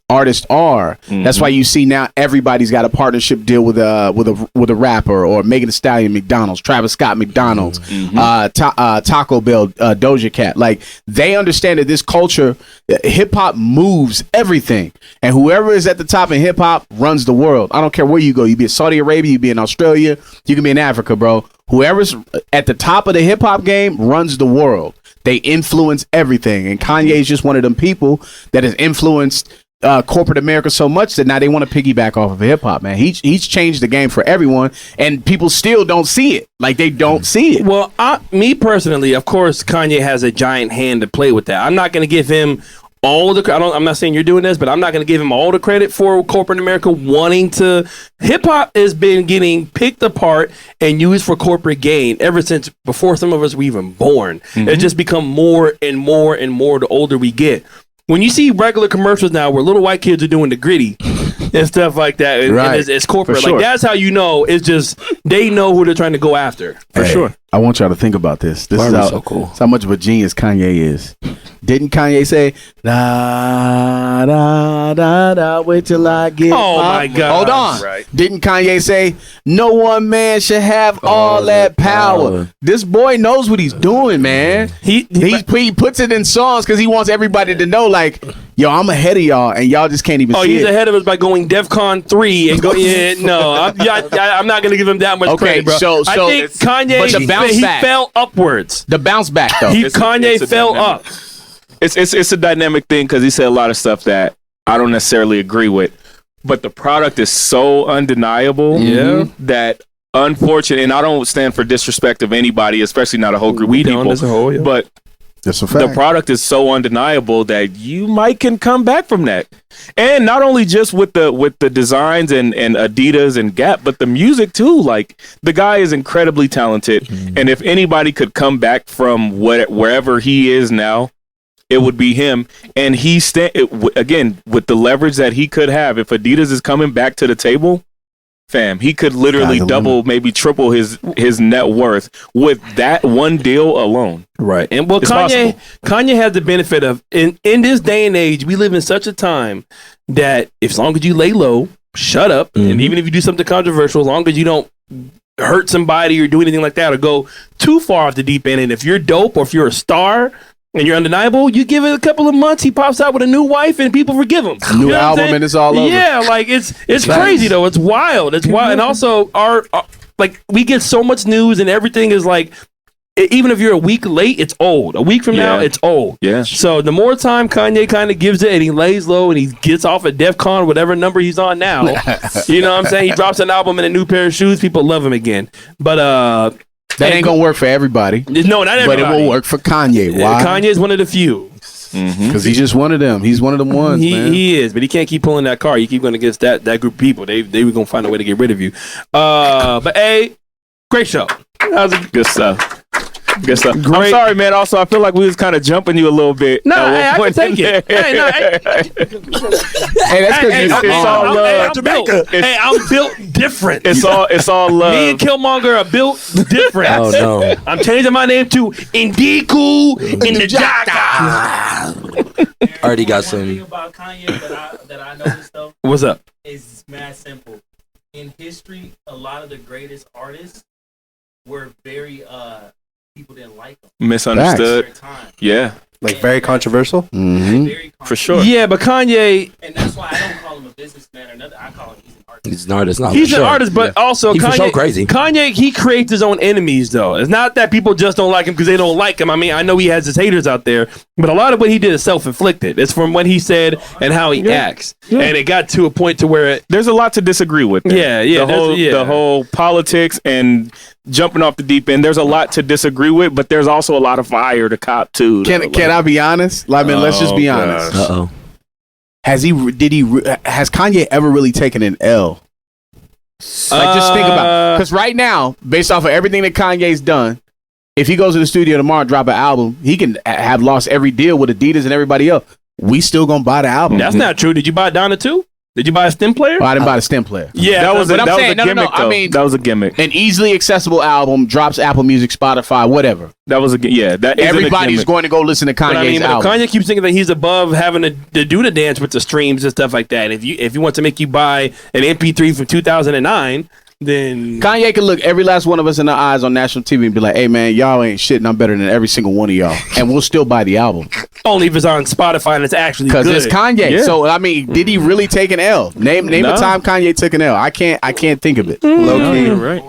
artists are. That's why you see now everybody's got a partnership deal with a rapper, or Megan Thee Stallion, McDonald's, Travis Scott, McDonald's, Taco Bell, Doja Cat. Like they understand that this culture, hip hop moves everything, and whoever is at the top in hip hop runs the world. I don't care where you go. You be in Saudi Arabia, you be in Australia, you can be in Africa, bro. Whoever's at the top of the hip hop game runs the world. They influence everything, and Kanye is just one of them people that has influenced corporate America so much that now they want to piggyback off of hip hop, man. He's changed the game for everyone, and people still don't see it. Like they don't see it. Well, me personally, of course, Kanye has a giant hand to play with that. I'm not going to give him all the. I'm not saying you're doing this, but I'm not going to give him all the credit for corporate America wanting to. Hip hop has been getting picked apart and used for corporate gain ever since before some of us were even born. It's just become more and more and more the older we get. When you see regular commercials now where little white kids are doing the gritty and stuff like that, and it's corporate. Sure. Like that's how you know. It's just they know who they're trying to go after. For sure. I want y'all to think about this. This is so cool. How much of a genius Kanye is. Didn't Kanye say, da, da, da, da, wait till I get my God. Hold on. Right. Didn't Kanye say, no one man should have all that power? This boy knows what he's doing, man. He puts it in songs because he wants everybody to know, like, yo, I'm ahead of y'all, and y'all just can't even see he's it. ahead of us by going DEFCON 3 and go. I'm not going to give him that much credit, bro. So I think Kanye, but the bounce he back. fell upwards. The bounce back, though. Kanye fell up. It's a dynamic thing because he said a lot of stuff that I don't necessarily agree with, but the product is so undeniable that unfortunately, and I don't stand for disrespect of anybody, especially not a whole group of people, as a whole, but that's a fact. the product is so undeniable that you can come back from that. And not only just with the designs and Adidas and Gap, but the music too. Like the guy is incredibly talented, and if anybody could come back from wherever he is now, it would be him. And again, with the leverage that he could have, if Adidas is coming back to the table, fam, he could literally double, maybe triple his net worth with that one deal alone. Right. And well, Kanye has the benefit of in this day and age, we live in such a time that as long as you lay low, shut up, and even if you do something controversial, as long as you don't hurt somebody or do anything like that or go too far off the deep end, and if you're dope or if you're a star and you're undeniable, you give it a couple of months, he pops out with a new wife and people forgive him. New album and it's all over. Yeah, like it's crazy though. It's wild. It's wild. And also our like we get so much news and everything is like, even if you're a week late, it's old. A week from now, it's old. Yeah. So the more time Kanye kind of gives it and he lays low and he gets off at DEFCON, whatever number he's on now, you know what I'm saying? He drops an album and a new pair of shoes, people love him again. But that ain't gonna work for everybody. No, not everybody. But it will work for Kanye. Why? Kanye is one of the few. Because he's just one of them. He's one of them ones, man. He is, but he can't keep pulling that car. You keep going against that group of people. They were going to find a way to get rid of you. But, hey, great show. That was good stuff. Good stuff. I'm sorry, man. Also, I feel like we was kind of jumping you a little bit. No, I can take it. Hey, that's because I'm built different. It's all love. Me and Killmonger are built different. Oh no! I'm changing my name to Indiku Indijaka. Already got some. Thing about Kanye that I noticed though. What's up? Is mad simple. In history, a lot of the greatest artists were very people didn't like them. Misunderstood. Yeah. Like very controversial. For sure. Yeah, but Kanye, and that's why I don't call him a businessman or nothing. I call him he's an artist. He's an artist. Not he's an artist, but also he's Kanye. so crazy. Kanye, he creates his own enemies, though. It's not that people just don't like him because they don't like him. I mean, I know he has his haters out there, but a lot of what he did is self-inflicted. It's from what he said and how he acts, and it got to a point to where there's a lot to disagree with. There. The whole politics and jumping off the deep end. There's a lot to disagree with, but there's also a lot of fire to cop too. Can I be honest? Like, man, let's just be honest. Uh-oh. Has Kanye ever really taken an L? Like, just think about, because right now, based off of everything that Kanye's done, if he goes to the studio tomorrow and drop an album, he can have lost every deal with Adidas and everybody else. We still gonna buy the album. That's not true. Did you buy Donna too? Did you buy a stem player? Oh, I didn't buy the stem player. Yeah, that was a gimmick. I mean, that was a gimmick. An easily accessible album drops Apple Music, Spotify, whatever. That was that everybody's going to go listen to Kanye's album. If Kanye keeps thinking that he's above having to do the dance with the streams and stuff like that, if you want to make you buy an MP3 from 2009. Then Kanye can look every last one of us in the eyes on national TV and be like, "Hey man, y'all ain't shit, and I'm better than every single one of y'all," and we'll still buy the album. Only if it's on Spotify and it's actually good. Because it's Kanye. Yeah. So I mean, did he really take an L? Name a time Kanye took an L. I can't think of it. Low key, right?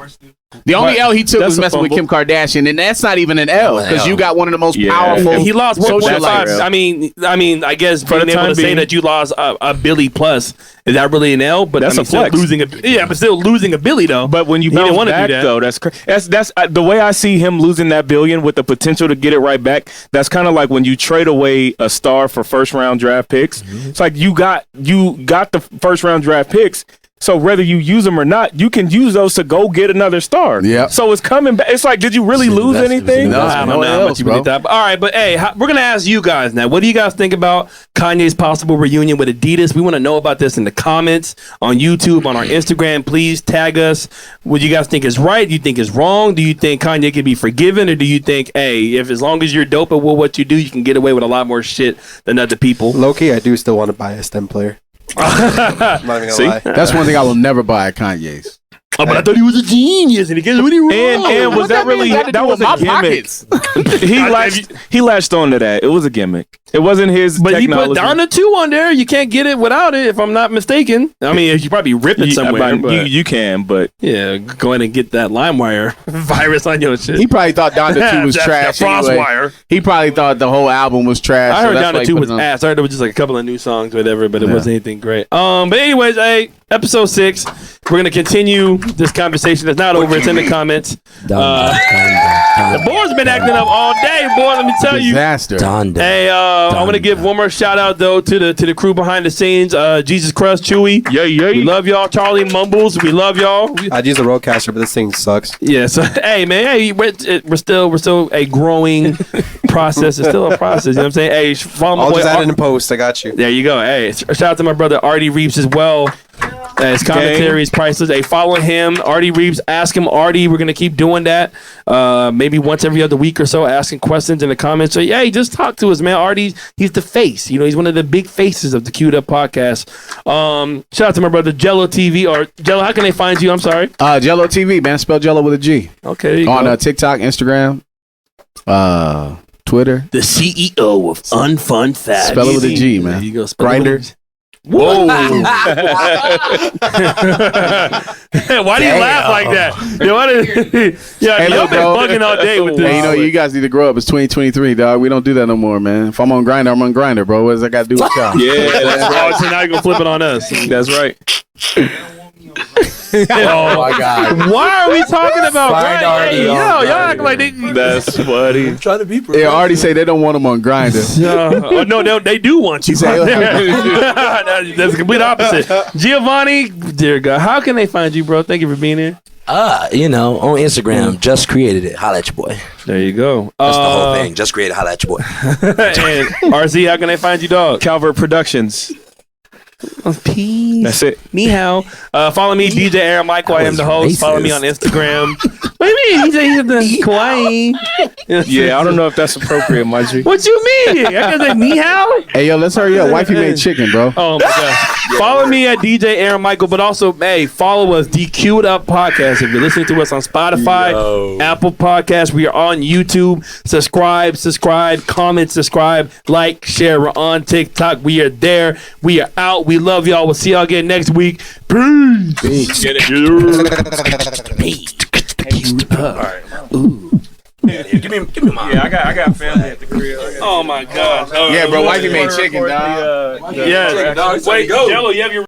The only L he took That's was a messing with Kim fumble. Kardashian, and that's not even an L because you got one of the most powerful. He lost social 1.5. lives. I mean, I guess For the being able to time say being. that you lost a Billy plus is that really an L? But That's I mean, a flex. but still losing a Billy though. But when you He didn't bounce wanna do back, that. though, that's that's the way I see him losing that billion with the potential to get it right back. That's kind of like when you trade away a star for first round draft picks. It's like you got the first round draft picks. So whether you use them or not, you can use those to go get another star. Yep. So it's coming back. It's like, did you really lose anything? No, I don't no know how else, much you bro. really thought. All right, but hey, we're gonna ask you guys now. What do you guys think about Kanye's possible reunion with Adidas? We want to know about this in the comments on YouTube, on our Instagram. Please tag us. What do you guys think is right? Do you think is wrong? Do you think Kanye can be forgiven, or do you think, hey, if as long as you're dope at what you do, you can get away with a lot more shit than other people? Low-key, I do still want to buy a STEM player. I'm not even gonna See? lie. That's one thing I will never buy at Kanye's. Oh, but I thought he was a genius, and he gets what he wrong. And was that really that was a gimmick? He latched on to that. It was a gimmick. It wasn't his But technology. he put Donna 2 on there. You can't get it without it, if I'm not mistaken. I mean, you probably rip it somewhere. But you can, but yeah, go ahead and get that LimeWire virus on your shit. He probably thought Donda 2 was That trash. Anyway. Frostwire. He probably thought the whole album was trash. I so heard that's Down why to he 2 put was it on. ass. I heard there was just like a couple of new songs, whatever, but it Yeah. wasn't anything great. But anyways, hey, episode 6. We're gonna continue this conversation. It's not over. It's in the comments. The board's been acting up all day, boy. Let me tell you. Disaster. Hey, I want to give one more shout out though to the crew behind the scenes. Jesus Crust, Chewy. We love y'all. Charlie Mumbles. We love y'all. I'd use a roadcaster, but this thing sucks. Yeah. So hey, man. Hey, we're still a growing process. It's still a process. You know what I'm saying? Hey, follow my I'll boy. just add it in post. I got you. There you go. Hey, shout out to my brother Artie Reeves as well. His commentary is priceless. Hey, follow him, Artie Reeves. Ask him, Artie. We're gonna keep doing that. Maybe once every other week or so, asking questions in the comments. So yeah, just talk to us, man. Artie, he's the face. You know, he's one of the big faces of the Queued Up podcast. Shout out to my brother Jello TV or Jello. How can they find you? I'm sorry. Jello TV, man. Spell Jello with a G. Okay. On TikTok, Instagram, Twitter. The CEO of Unfun Facts. Spell it with a G, man. There you go. Grindr. Whoa! Why do you laugh like that? Yeah, y'all been bugging all day with this. Hey, you know, you guys need to grow up. It's 2023, dog. We don't do that no more, man. If I'm on Grindr, I'm on Grindr, bro. What does that got to do with y'all? yeah, that's right. So now you're gonna flip it on us. That's right. Oh my God. Why are we talking about Find Grindr? Artie Hey, yo, on y'all Grindr. acting like they. That's funny. I'm trying to be They already say they don't want them on Grindr. No, they do want you. That's the complete opposite. Giovanni, dear God, how can they find you, bro? Thank you for being here. On Instagram, just created it. Holla at your boy. There you go. That's the whole thing. Just created. Holla at your boy. And RZ, how can they find you, dog? Calvert Productions. Peace. That's it. Ni hao. Follow me, DJ Aaron Michael. I am the host. Follow me on Instagram. What do you mean? He's the Kawaii. Yeah, I don't know if that's appropriate, Marjorie. What you mean? I can say ni hao. Hey, yo, let's hurry up. Wifey made chicken, bro. Oh my God. Follow me at DJ Aaron Michael, but also, hey, follow us, the Queued Up Podcast. If you're listening to us on Spotify, Apple Podcasts, we are on YouTube. Subscribe, comment, subscribe, like, share. We're on TikTok. We are there. We are out. We love y'all. We'll see y'all again next week. Peace. Get it. Peace. All right. Ooh. Give me mine. Yeah, I got family at the crib. Oh my gosh. Yeah, bro, wifey made chicken, dog. Yeah. Wait, Jello, you have your